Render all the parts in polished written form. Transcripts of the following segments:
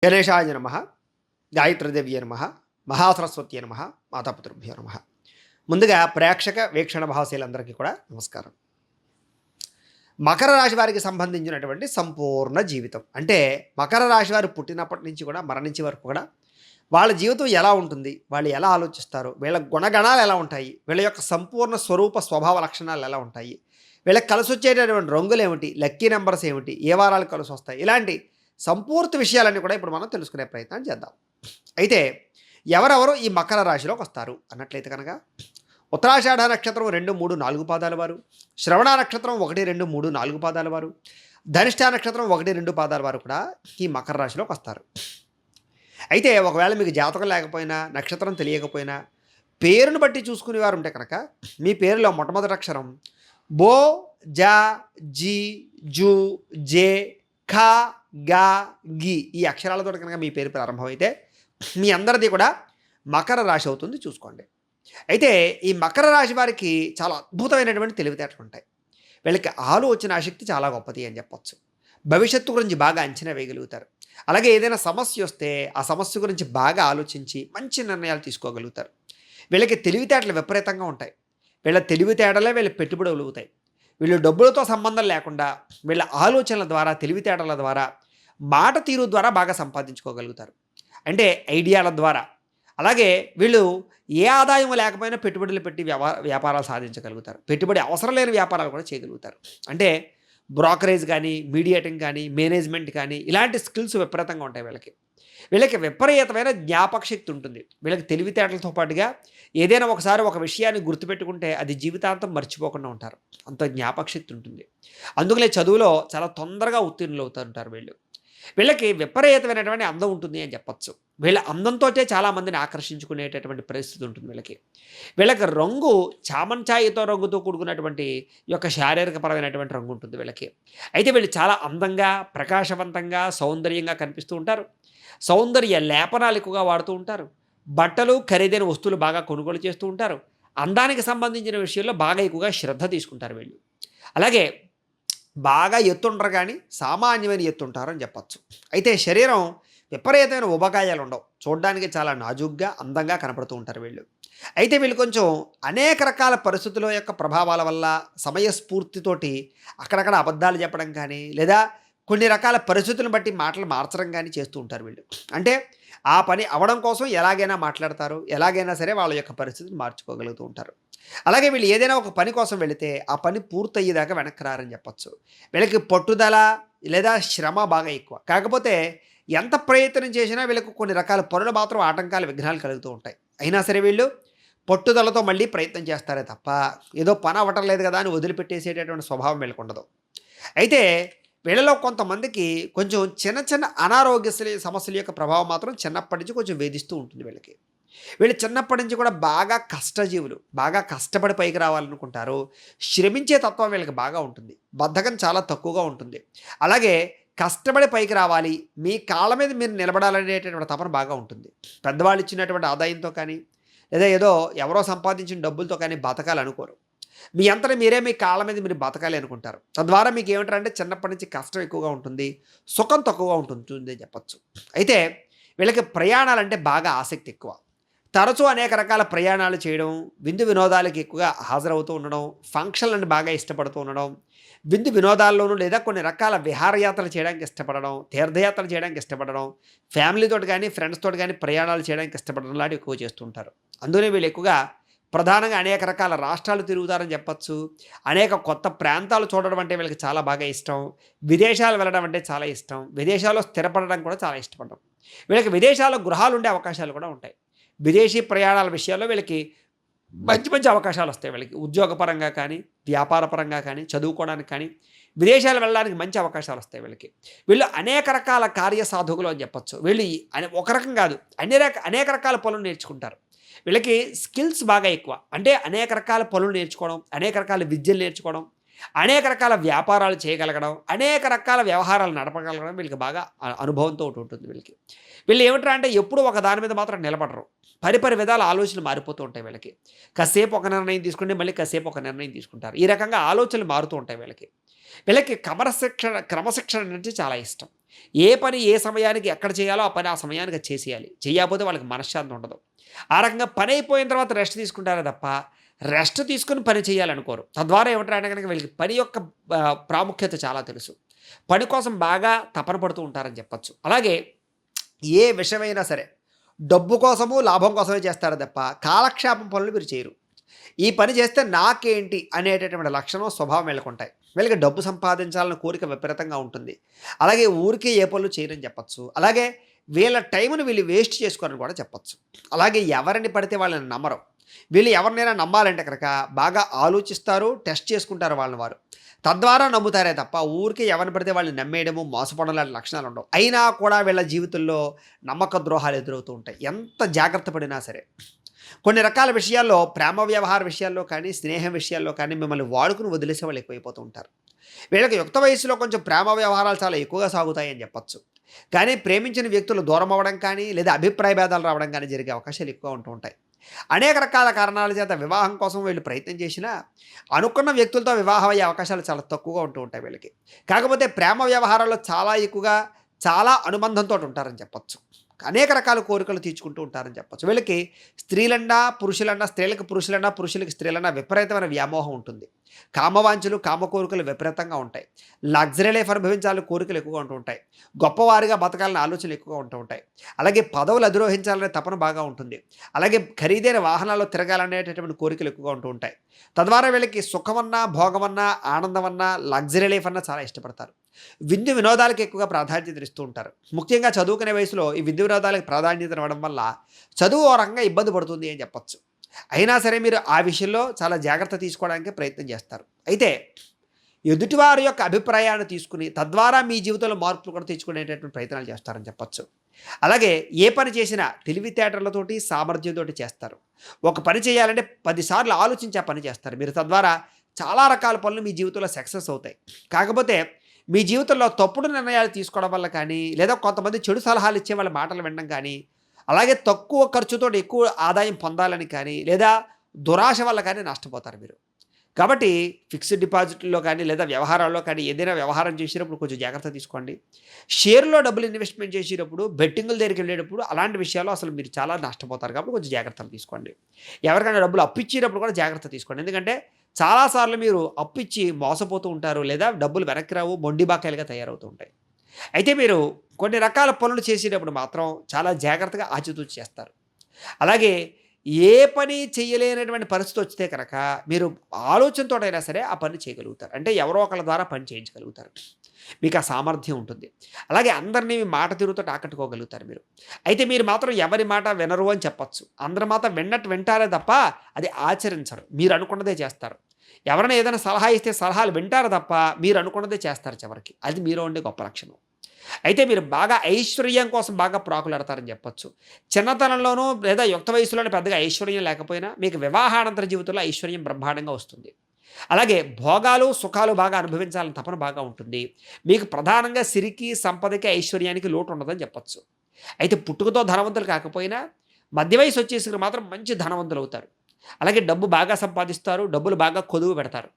గణేశాయ నమ, గాయత్రీదేవ్య నమ, మహాసరస్వతి నమ, మాతాపితృభ్యో నమ. ముందుగా ప్రేక్షక వీక్షణ భాషలందరికీ కూడా నమస్కారం. మకర రాశి వారికి సంబంధించినటువంటి సంపూర్ణ జీవితం అంటే మకర రాశి వారు పుట్టినప్పటి నుంచి కూడా మరణించే వరకు కూడా వాళ్ళ జీవితం ఎలా ఉంటుంది, వాళ్ళు ఎలా ఆలోచిస్తారు, వీళ్ళ గుణగణాలు ఎలా ఉంటాయి, వీళ్ళ యొక్క సంపూర్ణ స్వరూప స్వభావ లక్షణాలు ఎలా ఉంటాయి, వీళ్ళకి కలిసి వచ్చేటటువంటి రంగులు ఏమిటి, లక్కీ నెంబర్స్ ఏమిటి, ఏ వారాలు కలిసి వస్తాయి, ఇలాంటి సంపూర్తి విషయాలన్నీ కూడా ఇప్పుడు మనం తెలుసుకునే ప్రయత్నం చేద్దాం. అయితే ఎవరెవరు ఈ మకర రాశిలోకి వస్తారు అన్నట్లయితే కనుక ఉత్తరాషాఢ నక్షత్రం 2, 3, 4 పాదాల వారు, శ్రవణ నక్షత్రం 1, 2, 3, 4 పాదాల వారు, ధనిష్ఠ నక్షత్రం 1, 2 పాదాల వారు కూడా ఈ మకర రాశిలోకి వస్తారు. అయితే ఒకవేళ మీకు జాతకం లేకపోయినా, నక్షత్రం తెలియకపోయినా, పేరును బట్టి చూసుకునేవారు ఉంటే కనుక మీ పేరులో మొట్టమొదటి అక్షరం బో, జా, జీ, జూ, జే, ఖ, గా, గి ఈ అక్షరాలతో కనుక మీ పేరు ప్రారంభమైతే మీ అందరిది కూడా మకర రాశి అవుతుంది చూసుకోండి. అయితే ఈ మకర రాశి వారికి చాలా అద్భుతమైనటువంటి తెలివితేటలు ఉంటాయి. వీళ్ళకి ఆలోచన శక్తి చాలా గొప్పది అని చెప్పొచ్చు. భవిష్యత్తు గురించి బాగా అంచనా వేయగలుగుతారు. అలాగే ఏదైనా సమస్య వస్తే ఆ సమస్య గురించి బాగా ఆలోచించి మంచి నిర్ణయాలు తీసుకోగలుగుతారు. వీళ్ళకి తెలివితేటలు విపరీతంగా ఉంటాయి. వీళ్ళ తెలివితేటలే వీళ్ళ పెట్టుబడులు అవుతాయి. వీళ్ళు డబ్బులతో సంబంధం లేకుండా వీళ్ళ ఆలోచనల ద్వారా, తెలివితేటల ద్వారా, మాట తీరు ద్వారా బాగా సంపాదించుకోగలుగుతారు. అంటే ఐడియాల ద్వారా. అలాగే వీళ్ళు ఏ ఆదాయం లేకపోయినా పెట్టుబడులు పెట్టి వ్యాపారాలు సాధించగలుగుతారు. పెట్టుబడి అవసరం లేని వ్యాపారాలు కూడా చేయగలుగుతారు. అంటే బ్రోకరేజ్ కానీ, మీడియేటింగ్ కానీ, మేనేజ్మెంట్ కానీ ఇలాంటి స్కిల్స్ విపరీతంగా ఉంటాయి వీళ్ళకి. వీళ్ళకి విపరీతమైన జ్ఞాపక శక్తి ఉంటుంది. వీళ్ళకి తెలివితేటలతో పాటుగా ఏదైనా ఒకసారి ఒక విషయాన్ని గుర్తుపెట్టుకుంటే అది జీవితాంతం మర్చిపోకుండా ఉంటారు. అంత జ్ఞాపక శక్తి ఉంటుంది. అందుకనే చదువులో చాలా తొందరగా ఉత్తీర్ణులు అవుతూ ఉంటారు వీళ్ళు. వీళ్ళకి విపరీతమైనటువంటి అందం ఉంటుంది అని చెప్పచ్చు. వీళ్ళ అందంతో చాలామందిని ఆకర్షించుకునేటటువంటి పరిస్థితి ఉంటుంది వీళ్ళకి. వీళ్ళకి రంగు చామంచాయితో రంగుతో కూడుకున్నటువంటి ఈ యొక్క శారీరకపరమైనటువంటి రంగు ఉంటుంది వీళ్ళకి. అయితే వీళ్ళు చాలా అందంగా, ప్రకాశవంతంగా, సౌందర్యంగా కనిపిస్తూ ఉంటారు. సౌందర్య లేపనాలు ఎక్కువగా వాడుతూ ఉంటారు. బట్టలు, ఖరీదైన వస్తువులు బాగా కొనుగోలు చేస్తూ ఉంటారు. అందానికి సంబంధించిన విషయంలో బాగా ఎక్కువగా శ్రద్ధ తీసుకుంటారు వీళ్ళు. అలాగే బాగా ఎత్తుంటారు కానీ సామాన్యమైన ఎత్తుంటారు అని చెప్పచ్చు. అయితే శరీరం విపరీతమైన ఉబకాయాలు ఉండవు. చూడడానికి చాలా నాజుగ్గా, అందంగా కనపడుతూ ఉంటారు వీళ్ళు. అయితే వీళ్ళు కొంచెం అనేక రకాల పరిస్థితుల యొక్క ప్రభావాల వల్ల సమయస్ఫూర్తితోటి అక్కడక్కడ అబద్ధాలు చెప్పడం కానీ, లేదా కొన్ని రకాల పరిస్థితులను బట్టి మాటలు మార్చడం కానీ చేస్తూ ఉంటారు వీళ్ళు. అంటే ఆ పని అవ్వడం కోసం ఎలాగైనా మాట్లాడతారు, ఎలాగైనా సరే వాళ్ళ యొక్క పరిస్థితిని మార్చుకోగలుగుతూ ఉంటారు. అలాగే వీళ్ళు ఏదైనా ఒక పని కోసం వెళితే ఆ పని పూర్తయ్యేదాకా వెనక్కి రారని చెప్పచ్చు. వీళ్ళకి పట్టుదల లేదా శ్రమ బాగా ఎక్కువ. కాకపోతే ఎంత ప్రయత్నం చేసినా వీళ్ళకు కొన్ని రకాల పనులు మాత్రం ఆటంకాలు, విఘ్నాలు కలుగుతూ ఉంటాయి. అయినా సరే వీళ్ళు పట్టుదలతో మళ్ళీ ప్రయత్నం చేస్తారే తప్ప ఏదో పని అవ్వటం లేదు కదా అని వదిలిపెట్టేసేటటువంటి స్వభావం వీళ్ళకు ఉండదు. అయితే వీళ్ళలో కొంతమందికి కొంచెం చిన్న చిన్న అనారోగ్య సమస్యల యొక్క ప్రభావం మాత్రం చిన్నప్పటి నుంచి కొంచెం వేధిస్తూ ఉంటుంది వీళ్ళకి. వీళ్ళు చిన్నప్పటి నుంచి కూడా బాగా కష్టజీవులు, బాగా కష్టపడి పైకి రావాలనుకుంటారు. శ్రమించే తత్వం వీళ్ళకి బాగా ఉంటుంది. బద్ధకం చాలా తక్కువగా ఉంటుంది. అలాగే కష్టపడి పైకి రావాలి, మీ కాళ్ళ మీద మీరు నిలబడాలనేటటువంటి తపన బాగా ఉంటుంది. పెద్దవాళ్ళు ఇచ్చినటువంటి ఆదాయంతో కానీ, లేదా ఏదో ఎవరో సంపాదించిన డబ్బులతో కానీ బతకాలనుకోరు. మీ అంతటా మీరే మీ కాళ్ళ మీద మీరు బతకాలి అనుకుంటారు. తద్వారా మీకు ఏమిటంటే చిన్నప్పటి నుంచి కష్టం ఎక్కువగా ఉంటుంది, సుఖం తక్కువగా ఉంటుంది అని చెప్పచ్చు. అయితే వీళ్ళకి ప్రయాణాలంటే బాగా ఆసక్తి ఎక్కువ. తరచూ అనేక రకాల ప్రయాణాలు చేయడం, విందు వినోదాలకు ఎక్కువగా హాజరవుతూ ఉండడం, ఫంక్షన్లను బాగా ఇష్టపడుతూ ఉండడం, విందు వినోదాల్లోనూ లేదా కొన్ని రకాల విహారయాత్రలు చేయడానికి ఇష్టపడడం, తీర్థయాత్రలు చేయడానికి ఇష్టపడడం, ఫ్యామిలీతో కానీ ఫ్రెండ్స్తో కానీ ప్రయాణాలు చేయడానికి ఇష్టపడడం లాంటివి ఎక్కువ చేస్తుంటారు. అందుకనే వీళ్ళు ఎక్కువగా ప్రధానంగా అనేక రకాల రాష్ట్రాలు తిరుగుతారని చెప్పచ్చు. అనేక కొత్త ప్రాంతాలు చూడడం అంటే వీళ్ళకి చాలా బాగా ఇష్టం. విదేశాలు వెళ్ళడం అంటే చాలా ఇష్టం. విదేశాల్లో స్థిరపడడం కూడా చాలా ఇష్టపడడం. వీళ్ళకి విదేశాల్లో గృహాలు ఉండే అవకాశాలు కూడా ఉంటాయి. విదేశీ ప్రయాణాల విషయాల్లో వీళ్ళకి మంచి మంచి అవకాశాలు వస్తాయి. వీళ్ళకి ఉద్యోగపరంగా కానీ, వ్యాపారపరంగా కానీ, చదువుకోవడానికి కానీ, విదేశాలు వెళ్ళడానికి మంచి అవకాశాలు వస్తాయి వీళ్ళకి. వీళ్ళు అనేక రకాల కార్యసాధకులు అని చెప్పచ్చు. వీళ్ళు ఒక రకం కాదు, అనేక రకాల పనులు నేర్చుకుంటారు. వీళ్ళకి స్కిల్స్ బాగా ఎక్కువ. అంటే అనేక రకాల పనులు నేర్చుకోవడం, అనేక రకాల విద్యలు నేర్చుకోవడం, అనేక రకాల వ్యాపారాలు చేయగలగడం, అనేక రకాల వ్యవహారాలు నడపగలగడం వీళ్ళకి బాగా అనుభవంతో ఉంటుంది వీళ్ళకి. వీళ్ళు ఏమిట్రా అంటే ఎప్పుడూ ఒక దాని మీద మాత్రం నిలబడరు. పరిపరి విధాల ఆలోచనలు మారిపోతూ ఉంటాయి వీళ్ళకి. కాసేపు ఒక నిర్ణయం తీసుకుంటే మళ్ళీ కాసేపు ఒక నిర్ణయం తీసుకుంటారు. ఈ రకంగా ఆలోచనలు మారుతూ ఉంటాయి వీళ్ళకి. వీళ్ళకి క్రమశిక్షణ అంటే చాలా ఇష్టం. ఏ పని ఏ సమయానికి ఎక్కడ చేయాలో ఆ పని ఆ సమయానికి చేసేయాలి. చేయకపోతే వాళ్ళకి మనశ్శాంతి ఉండదు. ఆ రకంగా పని అయిపోయిన తర్వాత రెస్ట్ తీసుకుంటారే తప్ప, రెస్ట్ తీసుకొని పని చేయాలనుకోరు. తద్వారా ఏమంటారంటే గనక వీళ్ళకి పని యొక్క ప్రాముఖ్యత చాలా తెలుసు. పని కోసం బాగా తపన పడుతూ ఉంటారని చెప్పొచ్చు. అలాగే ఏ విషయమైనా సరే డబ్బు కోసము, లాభం కోసమే చేస్తారే తప్ప కాలక్షేపం పనులు వీరు చేయరు. ఈ పని చేస్తే నాకేంటి అనేటటువంటి లక్షణం, స్వభావం వీళ్ళకుంటాయి. వీళ్ళకి డబ్బు సంపాదించాలన్న కోరిక విపరీతంగా ఉంటుంది. అలాగే ఊరికే ఏ పనులు చేయరని చెప్పొచ్చు. అలాగే వీళ్ళ టైంని వీళ్ళు వేస్ట్ చేసుకోరని కూడా చెప్పొచ్చు. అలాగే ఎవరిని పడితే వాళ్ళని నమ్మరు. వీళ్ళు ఎవరినైనా నమ్మాలంటే కనుక బాగా ఆలోచిస్తారు, టెస్ట్ చేసుకుంటారు వాళ్ళని వారు. తద్వారా నమ్ముతారే తప్ప ఊరికే ఎవరిని పడితే వాళ్ళని నమ్మేయడము, మోసపోవడం లాంటి లక్షణాలు ఉండవు. అయినా కూడా వీళ్ళ జీవితంలో నమ్మక ద్రోహాలు ఎదురవుతూ ఉంటాయి. ఎంత జాగ్రత్త పడినా సరే. కొన్ని రకాల విషయాల్లో, ప్రేమ వ్యవహార విషయాల్లో కానీ, స్నేహం విషయాల్లో కానీ మిమ్మల్ని వాడుకుని వదిలేసే వాళ్ళు ఎక్కువైపోతూ ఉంటారు. వీళ్ళకి యుక్త వయసులో కొంచెం ప్రేమ వ్యవహారాలు చాలా ఎక్కువగా సాగుతాయని చెప్పొచ్చు. కానీ ప్రేమించిన వ్యక్తులు దూరం అవ్వడం కానీ, లేదా అభిప్రాయ భేదాలు రావడం కానీ జరిగే అవకాశాలు ఎక్కువ ఉంటూ ఉంటాయి. అనేక రకాల కారణాల చేత వివాహం కోసం వీళ్ళు ప్రయత్నం చేసినా అనుకున్న వ్యక్తులతో వివాహం అయ్యే అవకాశాలు చాలా తక్కువగా ఉంటూ ఉంటాయి వీళ్ళకి. కాకపోతే ప్రేమ వ్యవహారాల్లో చాలా ఎక్కువగా, చాలా అనుబంధంతో ఉంటారని చెప్పొచ్చు. అనేక రకాల కోరికలు తీర్చుకుంటూ ఉంటారని చెప్పొచ్చు. వీళ్ళకి స్త్రీలన్నా పురుషులన్నా, స్త్రీలకు పురుషులన్నా, పురుషులకి స్త్రీలన్నా విపరీతమైన వ్యామోహం ఉంటుంది. కామవాంఛలు, కామ కోరికలు విపరీతంగా ఉంటాయి. లగ్జరీ లైఫ్ అనుభవించాలని కోరికలు ఎక్కువగా ఉంటూ ఉంటాయి. గొప్పవారిగా బతకాలని ఆలోచనలు ఎక్కువగా ఉంటూ ఉంటాయి. అలాగే పదవులు అధిరోహించాలనే తపన బాగా ఉంటుంది. అలాగే ఖరీదైన వాహనాల్లో తిరగాలనేటటువంటి కోరికలు ఎక్కువగా ఉంటూ ఉంటాయి. తద్వారా వీళ్ళకి సుఖమన్నా, భోగమన్నా, ఆనందమన్నా, లగ్జరీ లైఫ్ అన్నా చాలా ఇష్టపడతారు. విందు వినోదాలకు ఎక్కువగా ప్రాధాన్యత ఇస్తూ ఉంటారు. ముఖ్యంగా చదువుకునే వయసులో ఈ విందు వినోదాలకు ప్రాధాన్యత ఇవ్వడం వల్ల చదువు ఓ రకంగా ఇబ్బంది పడుతుంది అని చెప్పొచ్చు. అయినా సరే మీరు ఆ విషయంలో చాలా జాగ్రత్త తీసుకోవడానికి ప్రయత్నం చేస్తారు. అయితే ఎదుటివారి యొక్క అభిప్రాయాన్ని తీసుకుని తద్వారా మీ జీవితంలో మార్పులు కూడా తెచ్చుకునేటటువంటి ప్రయత్నాలు చేస్తారని చెప్పొచ్చు. అలాగే ఏ పని చేసినా తెలివితేటలతోటి, సామర్థ్యంతో చేస్తారు. ఒక పని చేయాలంటే 10 సార్లు ఆలోచించి ఆ పని చేస్తారు మీరు. తద్వారా చాలా రకాల పనులు మీ జీవితంలో సక్సెస్ అవుతాయి. కాకపోతే మీ జీవితంలో తప్పుడు నిర్ణయాలు తీసుకోవడం వల్ల కానీ, లేదా కొంతమంది చెడు సలహాలు ఇచ్చే వాళ్ళ మాటలు వినడం కానీ, అలాగే తక్కువ ఖర్చుతో ఎక్కువ ఆదాయం పొందాలని కానీ, లేదా దురాశ వల్ల కానీ నష్టపోతారు మీరు. కాబట్టి ఫిక్స్డ్ డిపాజిట్లో కానీ, లేదా వ్యవహారాల్లో కానీ ఏదైనా వ్యవహారం చేసేటప్పుడు కొంచెం జాగ్రత్త తీసుకోండి. షేర్‌లో డబ్బులు ఇన్వెస్ట్‌మెంట్ చేసేటప్పుడు, బెట్టింగుల దగ్గరికి వెళ్ళేటప్పుడు అలాంటి విషయాల్లో అసలు మీరు చాలా నష్టపోతారు. కాబట్టి కొంచెం జాగ్రత్తలు తీసుకోండి. ఎవరికైనా డబ్బులు అప్పిచ్చేటప్పుడు కూడా జాగ్రత్త తీసుకోండి. ఎందుకంటే చాలా సార్లు మీరు అప్పిచ్చి మోసపోతూ ఉంటారు. లేదా డబ్బులు వెనక్కి రావు, మొండి బాకాయలుగా తయారవుతూ ఉంటాయి. అయితే మీరు కొన్ని రకాల పనులు చేసేటప్పుడు మాత్రం చాలా జాగ్రత్తగా ఆచితూచి చేస్తారు. అలాగే ఏ పని చేయలేనటువంటి పరిస్థితి వస్తే కనుక మీరు ఆలోచనతోటైనా సరే ఆ పని చేయగలుగుతారు. అంటే ఎవరో ఒకళ్ళ ద్వారా పని చేయించగలుగుతారు. మీకు ఆ సామర్థ్యం ఉంటుంది. అలాగే అందరినీ మీ మాట తీరుతోటి ఆకట్టుకోగలుగుతారు మీరు. అయితే మీరు మాత్రం ఎవరి మాట వినరు అని చెప్పొచ్చు. అందరి మాట విన్నట్టు వింటారే తప్ప అది ఆచరించరు. మీరు అనుకున్నదే చేస్తారు. ఎవరైనా ఏదైనా సలహా ఇస్తే సలహాలు వింటారు తప్ప మీరు అనుకున్నదే చేస్తారు చివరికి. అది మీలో ఉండే గొప్ప లక్షణం. అయితే మీరు బాగా ఐశ్వర్యం కోసం బాగా ప్రాకులాడతారని చెప్పొచ్చు. చిన్నతనంలోనూ లేదా యుక్త వయసులోనే పెద్దగా ఐశ్వర్యం లేకపోయినా మీకు వివాహానంతర జీవితంలో ఐశ్వర్యం బ్రహ్మాండంగా వస్తుంది. అలాగే భోగాలు, సుఖాలు బాగా అనుభవించాలని తపన బాగా ఉంటుంది. మీకు ప్రధానంగా సిరికి, సంపదకి, ఐశ్వర్యానికి లోటు ఉండదని చెప్పొచ్చు. అయితే పుట్టుకతో ధనవంతులు కాకపోయినా మధ్య వయసు వచ్చేసరికి మాత్రం మంచి ధనవంతులు అవుతారు. అలాగే డబ్బు బాగా సంపాదిస్తారు. డబ్బులు బాగా కొదువు పెడతారు.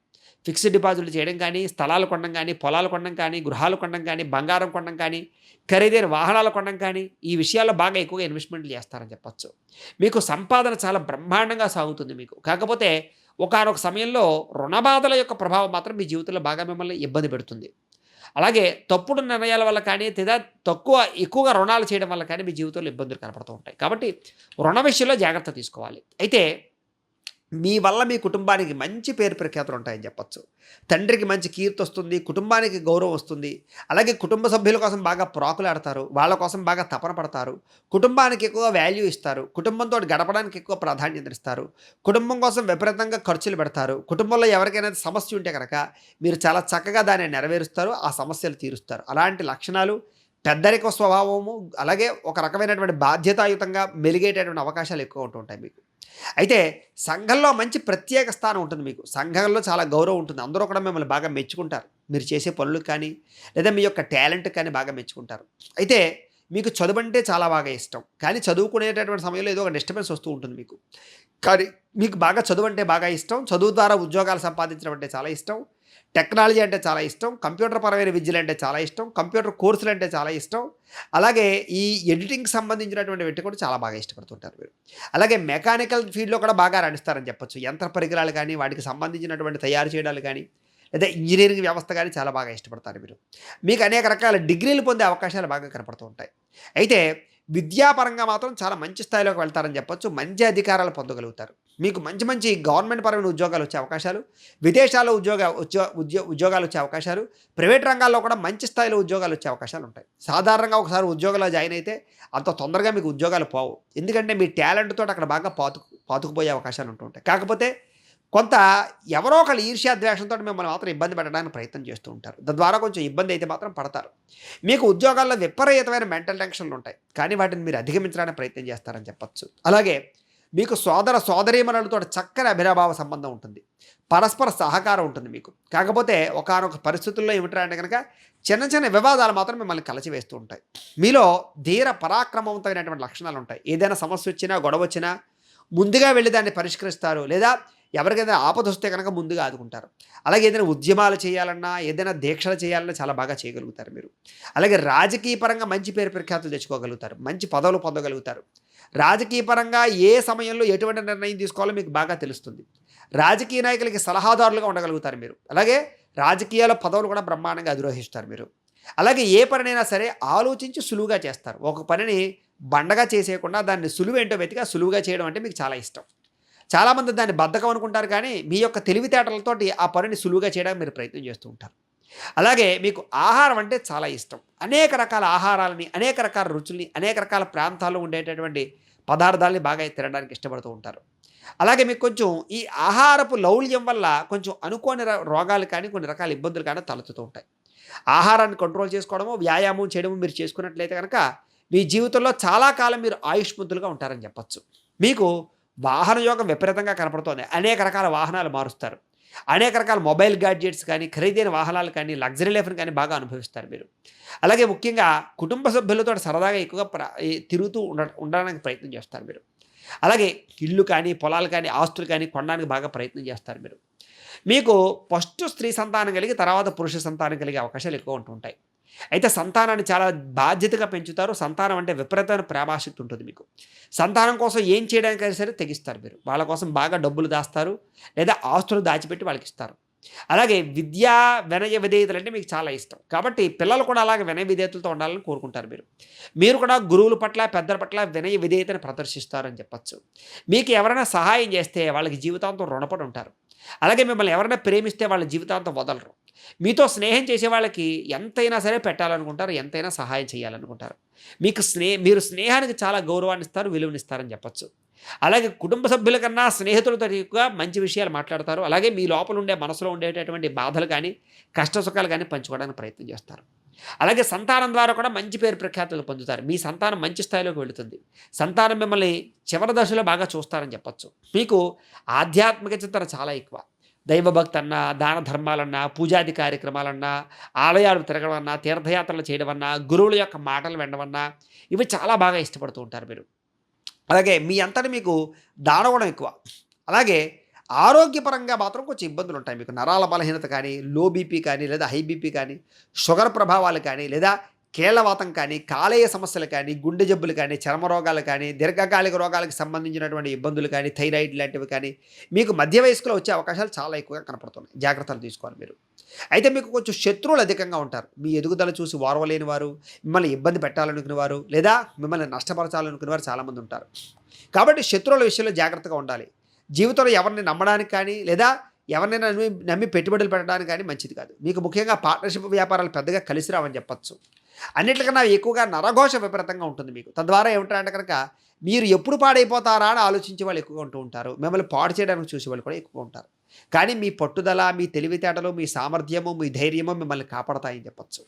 ఫిక్స్డ్ డిపాజిట్లు చేయడం కానీ, స్థలాలు కొనడం కానీ, పొలాలు కొనడం కానీ, గృహాలు కొనడం కానీ, బంగారం కొనడం కానీ, ఖరీదైన వాహనాలు కొనడం కానీ, ఈ విషయాల్లో బాగా ఎక్కువగా ఇన్వెస్ట్మెంట్లు చేస్తారని చెప్పొచ్చు. మీకు సంపాదన చాలా బ్రహ్మాండంగా సాగుతుంది మీకు. కాకపోతే ఒకానొక సమయంలో రుణబాధల యొక్క ప్రభావం మాత్రం మీ జీవితంలో బాగా మిమ్మల్ని ఇబ్బంది పెడుతుంది. అలాగే తప్పుడు నిర్ణయాల వల్ల కానీ, లేదా ఎక్కువగా రుణాలు చేయడం వల్ల కానీ మీ జీవితంలో ఇబ్బందులు కనపడుతూ ఉంటాయి. కాబట్టి రుణ విషయంలో జాగ్రత్త తీసుకోవాలి. అయితే మీ వల్ల మీ కుటుంబానికి మంచి పేరు ప్రఖ్యాతులు ఉంటాయని చెప్పొచ్చు. తండ్రికి మంచి కీర్తి వస్తుంది, కుటుంబానికి గౌరవం వస్తుంది. అలాగే కుటుంబ సభ్యుల కోసం బాగా ప్రాకులాడతారు, వాళ్ళ కోసం బాగా తపన పడతారు, కుటుంబానికి ఎక్కువ వాల్యూ ఇస్తారు, కుటుంబంతో గడపడానికి ఎక్కువ ప్రాధాన్యత ఇస్తారు, కుటుంబం కోసం విపరీతంగా ఖర్చులు పెడతారు. కుటుంబంలో ఎవరికైనా సమస్య ఉంటే కనుక మీరు చాలా చక్కగా దాన్ని నెరవేరుస్తారు, ఆ సమస్యలు తీరుస్తారు. అలాంటి లక్షణాలు, పెద్దరిక స్వభావము, అలాగే ఒక రకమైనటువంటి బాధ్యతాయుతంగా మెలిగేటటువంటి అవకాశాలు ఎక్కువ ఉంటూ ఉంటాయి మీకు. అయితే సంఘంలో మంచి ప్రత్యేక స్థానం ఉంటుంది మీకు. సంఘంలో చాలా గౌరవం ఉంటుంది. అందరూ కూడా మిమ్మల్ని బాగా మెచ్చుకుంటారు. మీరు చేసే పనులకు కానీ, లేదా మీ యొక్క టాలెంట్‌కి కానీ బాగా మెచ్చుకుంటారు. అయితే మీకు చదువంటే చాలా బాగా ఇష్టం. కానీ చదువుకునేటటువంటి సమయంలో ఏదో ఒక డిస్టర్బెన్స్ వస్తూ ఉంటుంది మీకు. కానీ మీకు బాగా చదువంటే బాగా ఇష్టం. చదువు ద్వారా ఉద్యోగాలు సంపాదించడం అంటే చాలా ఇష్టం. టెక్నాలజీ అంటే చాలా ఇష్టం. కంప్యూటర్ పరమైన విద్యలంటే చాలా ఇష్టం. కంప్యూటర్ కోర్సులంటే చాలా ఇష్టం. అలాగే ఈ ఎడిటింగ్‌కి సంబంధించినటువంటి వీటిని కూడా చాలా బాగా ఇష్టపడుతుంటారు మీరు. అలాగే మెకానికల్ ఫీల్డ్‌లో కూడా బాగా రాణిస్తారని చెప్పొచ్చు. యంత్ర పరికరాలు కానీ, వాటికి సంబంధించినటువంటి తయారు చేయడాలు కానీ, లేదా ఇంజినీరింగ్ వ్యవస్థ కానీ చాలా బాగా ఇష్టపడతారు మీరు. మీకు అనేక రకాల డిగ్రీలు పొందే అవకాశాలు బాగా కనపడుతూ ఉంటాయి. అయితే విద్యాపరంగా మాత్రం చాలా మంచి స్థాయిలోకి వెళ్తారని చెప్పొచ్చు. మంచి అధికారాలు పొందగలుగుతారు. మీకు మంచి మంచి గవర్నమెంట్ పరమైన ఉద్యోగాలు వచ్చే అవకాశాలు, విదేశాల్లో ఉద్యోగాలు వచ్చే అవకాశాలు, ప్రైవేట్ రంగాల్లో కూడా మంచి స్థాయిలో ఉద్యోగాలు వచ్చే అవకాశాలు ఉంటాయి. సాధారణంగా ఒకసారి ఉద్యోగంలో జాయిన్ అయితే అంత తొందరగా మీకు ఉద్యోగాలు పోవు. ఎందుకంటే మీ టాలెంట్‌తో అక్కడ బాగా పాతుకుపోయే అవకాశాలు ఉంటూ ఉంటాయి. కాకపోతే కొంత ఎవరో ఒకళ్ళు ఈర్ష్యా ద్వేషంతో మిమ్మల్ని మాత్రం ఇబ్బంది పెట్టడానికి ప్రయత్నం చేస్తూ ఉంటారు. తద్వారా కొంచెం ఇబ్బంది అయితే మాత్రం పడతారు. మీకు ఉద్యోగాల్లో విపరీతమైన మెంటల్ టెన్షన్లు ఉంటాయి. కానీ వాటిని మీరు అధిగమించడానికి ప్రయత్నం చేస్తారని చెప్పొచ్చు. అలాగే మీకు సోదర సోదరీమణులతో చక్కని అభినభావ సంబంధం ఉంటుంది. పరస్పర సహకారం ఉంటుంది మీకు. కాకపోతే ఒకానొక పరిస్థితుల్లో ఏమిట్రా అంటే కనుక చిన్న చిన్న వివాదాలు మాత్రం మిమ్మల్ని కలచివేస్తూ ఉంటాయి. మీలో ధీర పరాక్రమవంతమైనటువంటి లక్షణాలు ఉంటాయి. ఏదైనా సమస్య వచ్చినా, గొడవ వచ్చినా ముందుగా వెళ్ళి దాన్ని పరిష్కరిస్తారు. లేదా ఎవరికైనా ఆపదొస్తే కనుక ముందుగా ఆదుకుంటారు. అలాగే ఏదైనా ఉద్యమాలు చేయాలన్నా, ఏదైనా దీక్షలు చేయాలన్నా చాలా బాగా చేయగలుగుతారు మీరు. అలాగే రాజకీయ పరంగా మంచి పేరు ప్రఖ్యాతులు తెచ్చుకోగలుగుతారు. మంచి పదవులు పొందగలుగుతారు. రాజకీయ పరంగా ఏ సమయంలో ఎటువంటి నిర్ణయం తీసుకోవాలో మీకు బాగా తెలుస్తుంది. రాజకీయ నాయకులకి సలహాదారులుగా ఉండగలుగుతారు మీరు. అలాగే రాజకీయాల పదవులు కూడా బ్రహ్మాండంగా అధిరోహిస్తారు మీరు. అలాగే ఏ పనినైనా సరే ఆలోచించి సులువుగా చేస్తారు. ఒక పనిని బండగా చేసేయకుండా దాన్ని సులువేంటో వెతికి సులువుగా చేయడం అంటే మీకు చాలా ఇష్టం. చాలామంది దాన్ని బద్ధకం అనుకుంటారు, కానీ మీ యొక్క తెలివితేటలతోటి ఆ పనిని సులువుగా చేయడానికి మీరు ప్రయత్నం చేస్తూ ఉంటారు. అలాగే మీకు ఆహారం అంటే చాలా ఇష్టం. అనేక రకాల ఆహారాలని, అనేక రకాల రుచుల్ని, అనేక రకాల ప్రాంతాల్లో ఉండేటటువంటి పదార్థాలని బాగా తినడానికి ఇష్టపడుతూ ఉంటారు. అలాగే మీకు కొంచెం ఈ ఆహారపు లౌల్యం వల్ల కొంచెం అనుకోని రోగాలు కానీ, కొన్ని రకాల ఇబ్బందులు కానీ తలెత్తుతూ ఉంటాయి. ఆహారాన్ని కంట్రోల్ చేసుకోవడము, వ్యాయామం చేయడము మీరు చేసుకున్నట్లయితే కనుక మీ జీవితంలో చాలా కాలం మీరు ఆయుష్మంతులుగా ఉంటారని చెప్పొచ్చు. మీకు వాహన యోగం విపరీతంగా కనపడుతోంది. అనేక రకాల వాహనాలు మారుస్తారు. అనేక రకాల మొబైల్ గాడ్జెట్స్ కానీ, ఖరీదైన వాహనాలు కానీ, లగ్జరీ లైఫ్‌ని కానీ బాగా అనుభవిస్తారు మీరు. అలాగే ముఖ్యంగా కుటుంబ సభ్యులతో సరదాగా ఎక్కువగా తిరుగుతూ ఉండడానికి ప్రయత్నం చేస్తారు మీరు. అలాగే ఇల్లు కానీ, పొలాలు కానీ, ఆస్తులు కానీ కొనడానికి బాగా ప్రయత్నం చేస్తారు మీరు. మీకు ఫస్ట్ స్త్రీ సంతానం కలిగి, తర్వాత పురుష సంతానం కలిగే అవకాశాలు ఎక్కువ ఉంటుంటాయి. అయితే సంతానాన్ని చాలా బాధ్యతగా పెంచుతారు. సంతానం అంటే విపరీతమైన ప్రేమాసక్తి ఉంటుంది మీకు. సంతానం కోసం ఏం చేయడానికైనా సరే తెగిస్తారు మీరు. వాళ్ళ కోసం బాగా డబ్బులు దాస్తారు, లేదా ఆస్తులు దాచిపెట్టి వాళ్ళకిస్తారు. అలాగే విద్యా, వినయ విధేయతలంటే మీకు చాలా ఇష్టం. కాబట్టి పిల్లలు కూడా అలాగే వినయ విధేయతలతో ఉండాలని కోరుకుంటారు మీరు. మీరు కూడా గురువుల పట్ల, పెద్దల పట్ల వినయ విధేయతను ప్రదర్శిస్తారని చెప్పొచ్చు. మీకు ఎవరైనా సహాయం చేస్తే వాళ్ళకి జీవితాంతం రుణపడి ఉంటారు. అలాగే మిమ్మల్ని ఎవరైనా ప్రేమిస్తే వాళ్ళ జీవితాంతం వదలరు. మీతో స్నేహం చేసే వాళ్ళకి ఎంతైనా సరే పెట్టాలనుకుంటారు, ఎంతైనా సహాయం చేయాలనుకుంటారు. మీరు స్నేహానికి చాలా గౌరవాన్ని ఇస్తారు, విలువనిస్తారని చెప్పొచ్చు. అలాగే కుటుంబ సభ్యుల కన్నా స్నేహితులతో ఎక్కువగా మంచి విషయాలు మాట్లాడతారు. అలాగే మీ లోపల ఉండే మనసులో ఉండేటటువంటి బాధలు కానీ, కష్ట సుఖాలు కానీ పంచుకోవడానికి ప్రయత్నం చేస్తారు. అలాగే సంతానం ద్వారా కూడా మంచి పేరు ప్రఖ్యాతులు పొందుతారు. మీ సంతానం మంచి స్థాయిలోకి వెళుతుంది. సంతానం మిమ్మల్ని చివరి దశలో బాగా చూస్తారని చెప్పొచ్చు. మీకు ఆధ్యాత్మిక చింతన చాలా ఎక్కువ. దైవభక్తి అన్నా, దాన ధర్మాలన్నా, పూజాది కార్యక్రమాలన్నా, ఆలయాలు తిరగడమన్నా, తీర్థయాత్రలు చేయడమన్నా, గురువుల యొక్క మాటలు వినడమన్నా ఇవి చాలా బాగా ఇష్టపడుతూ ఉంటారు మీరు. అలాగే మీ అంతటి మీకు దానగుణం ఎక్కువ. అలాగే ఆరోగ్యపరంగా మాత్రం కొంచెం ఇబ్బందులు ఉంటాయి మీకు. నరాల బలహీనత కానీ, లో బీపీ కానీ, లేదా హై బీపీ కానీ, షుగర్ ప్రభావాలు కానీ, లేదా కీళ్లవాతం కానీ, కాలేయ సమస్యలు కానీ, గుండె జబ్బులు కానీ, చర్మ రోగాలు కానీ, దీర్ఘకాలిక రోగాలకు సంబంధించినటువంటి ఇబ్బందులు కానీ, థైరాయిడ్ లాంటివి కానీ మీకు మధ్య వయస్సులో వచ్చే అవకాశాలు చాలా ఎక్కువగా కనపడుతున్నాయి. జాగ్రత్తలు తీసుకోవాలి మీరు. అయితే మీకు కొంచెం శత్రువులు అధికంగా ఉంటారు. మీ ఎదుగుదల చూసి ఓర్వలేని వారు, మిమ్మల్ని ఇబ్బంది పెట్టాలనుకునేవారు, లేదా మిమ్మల్ని నష్టపరచాలనుకునేవారు చాలామంది ఉంటారు. కాబట్టి శత్రువుల విషయంలో జాగ్రత్తగా ఉండాలి. జీవితంలో ఎవరిని నమ్మడానికి కానీ, లేదా ఎవరినైనా నమ్మి పెట్టుబడులు పెట్టడానికి కానీ మంచిది కాదు. మీకు ముఖ్యంగా పార్ట్నర్షిప్ వ్యాపారాలు పెద్దగా కలిసి రావని చెప్పచ్చు. అన్నిటికన్నా ఎక్కువగా నరఘోష విపరీతంగా ఉంటుంది మీకు. తద్వారా ఏమిటంటే కనుక మీరు ఎప్పుడు పాడైపోతారా అని ఆలోచించే వాళ్ళు ఎక్కువగా ఉంటూ ఉంటారు. మిమ్మల్ని పాడు చేయడానికి చూసే వాళ్ళు కూడా ఎక్కువ ఉంటారు. కానీ మీ పట్టుదల, మీ తెలివితేటలు, మీ సామర్థ్యము, మీ ధైర్యము మిమ్మల్ని కాపాడతాయని చెప్పచ్చు.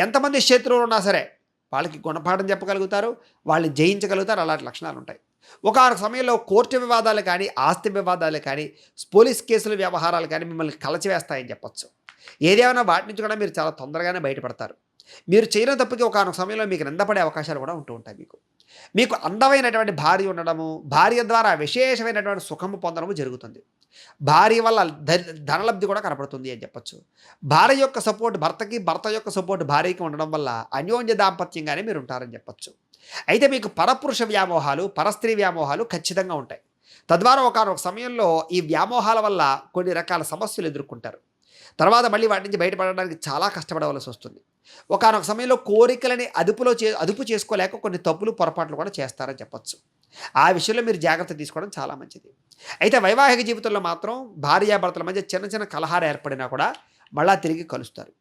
ఎంతమంది శత్రువులు ఉన్నా సరే వాళ్ళకి గుణపాఠం చెప్పగలుగుతారు, వాళ్ళని జయించగలుగుతారు. అలాంటి లక్షణాలు ఉంటాయి. ఒకానొక సమయంలో కోర్టు వివాదాలు కానీ, ఆస్తి వివాదాలు కానీ, పోలీస్ కేసుల వ్యవహారాలు కానీ మిమ్మల్ని కలచివేస్తాయని చెప్పొచ్చు. ఏదేమైనా వాటి నుంచి కూడా మీరు చాలా తొందరగానే బయటపడతారు. మీరు చేయని తప్పుకి ఒకానొక సమయంలో మీకు నిందపడే అవకాశాలు కూడా ఉంటూ ఉంటాయి మీకు. మీకు అందమైనటువంటి భార్య ఉండడము, భార్య ద్వారా విశేషమైనటువంటి సుఖము పొందడము జరుగుతుంది. భార్య వల్ల ధనలబ్ధి కూడా కనపడుతుంది అని చెప్పొచ్చు. భార్య యొక్క సపోర్ట్ భర్తకి, భర్త యొక్క సపోర్ట్ భార్యకి ఉండడం వల్ల అన్యోన్య దాంపత్యంగానే మీరు ఉంటారని చెప్పొచ్చు. అయితే మీకు పరపురుష వ్యామోహాలు, పరస్త్రీ వ్యామోహాలు ఖచ్చితంగా ఉంటాయి. తద్వారా ఒకానొక సమయంలో ఈ వ్యామోహాల వల్ల కొన్ని రకాల సమస్యలు ఎదుర్కొంటారు. తర్వాత మళ్ళీ వాటి నుంచి బయటపడడానికి చాలా కష్టపడవలసి వస్తుంది. ఒకానొక సమయంలో కోరికలని అదుపు చేసుకోలేక కొన్ని తప్పులు, పొరపాట్లు కూడా చేస్తారని చెప్పొచ్చు. ఆ విషయంలో మీరు జాగ్రత్త తీసుకోవడం చాలా మంచిది. అయితే వైవాహిక జీవితంలో మాత్రం భార్యాభర్తల మధ్య చిన్న చిన్న కలహాలు ఏర్పడినా కూడా మళ్ళా తిరిగి కలుస్తారు.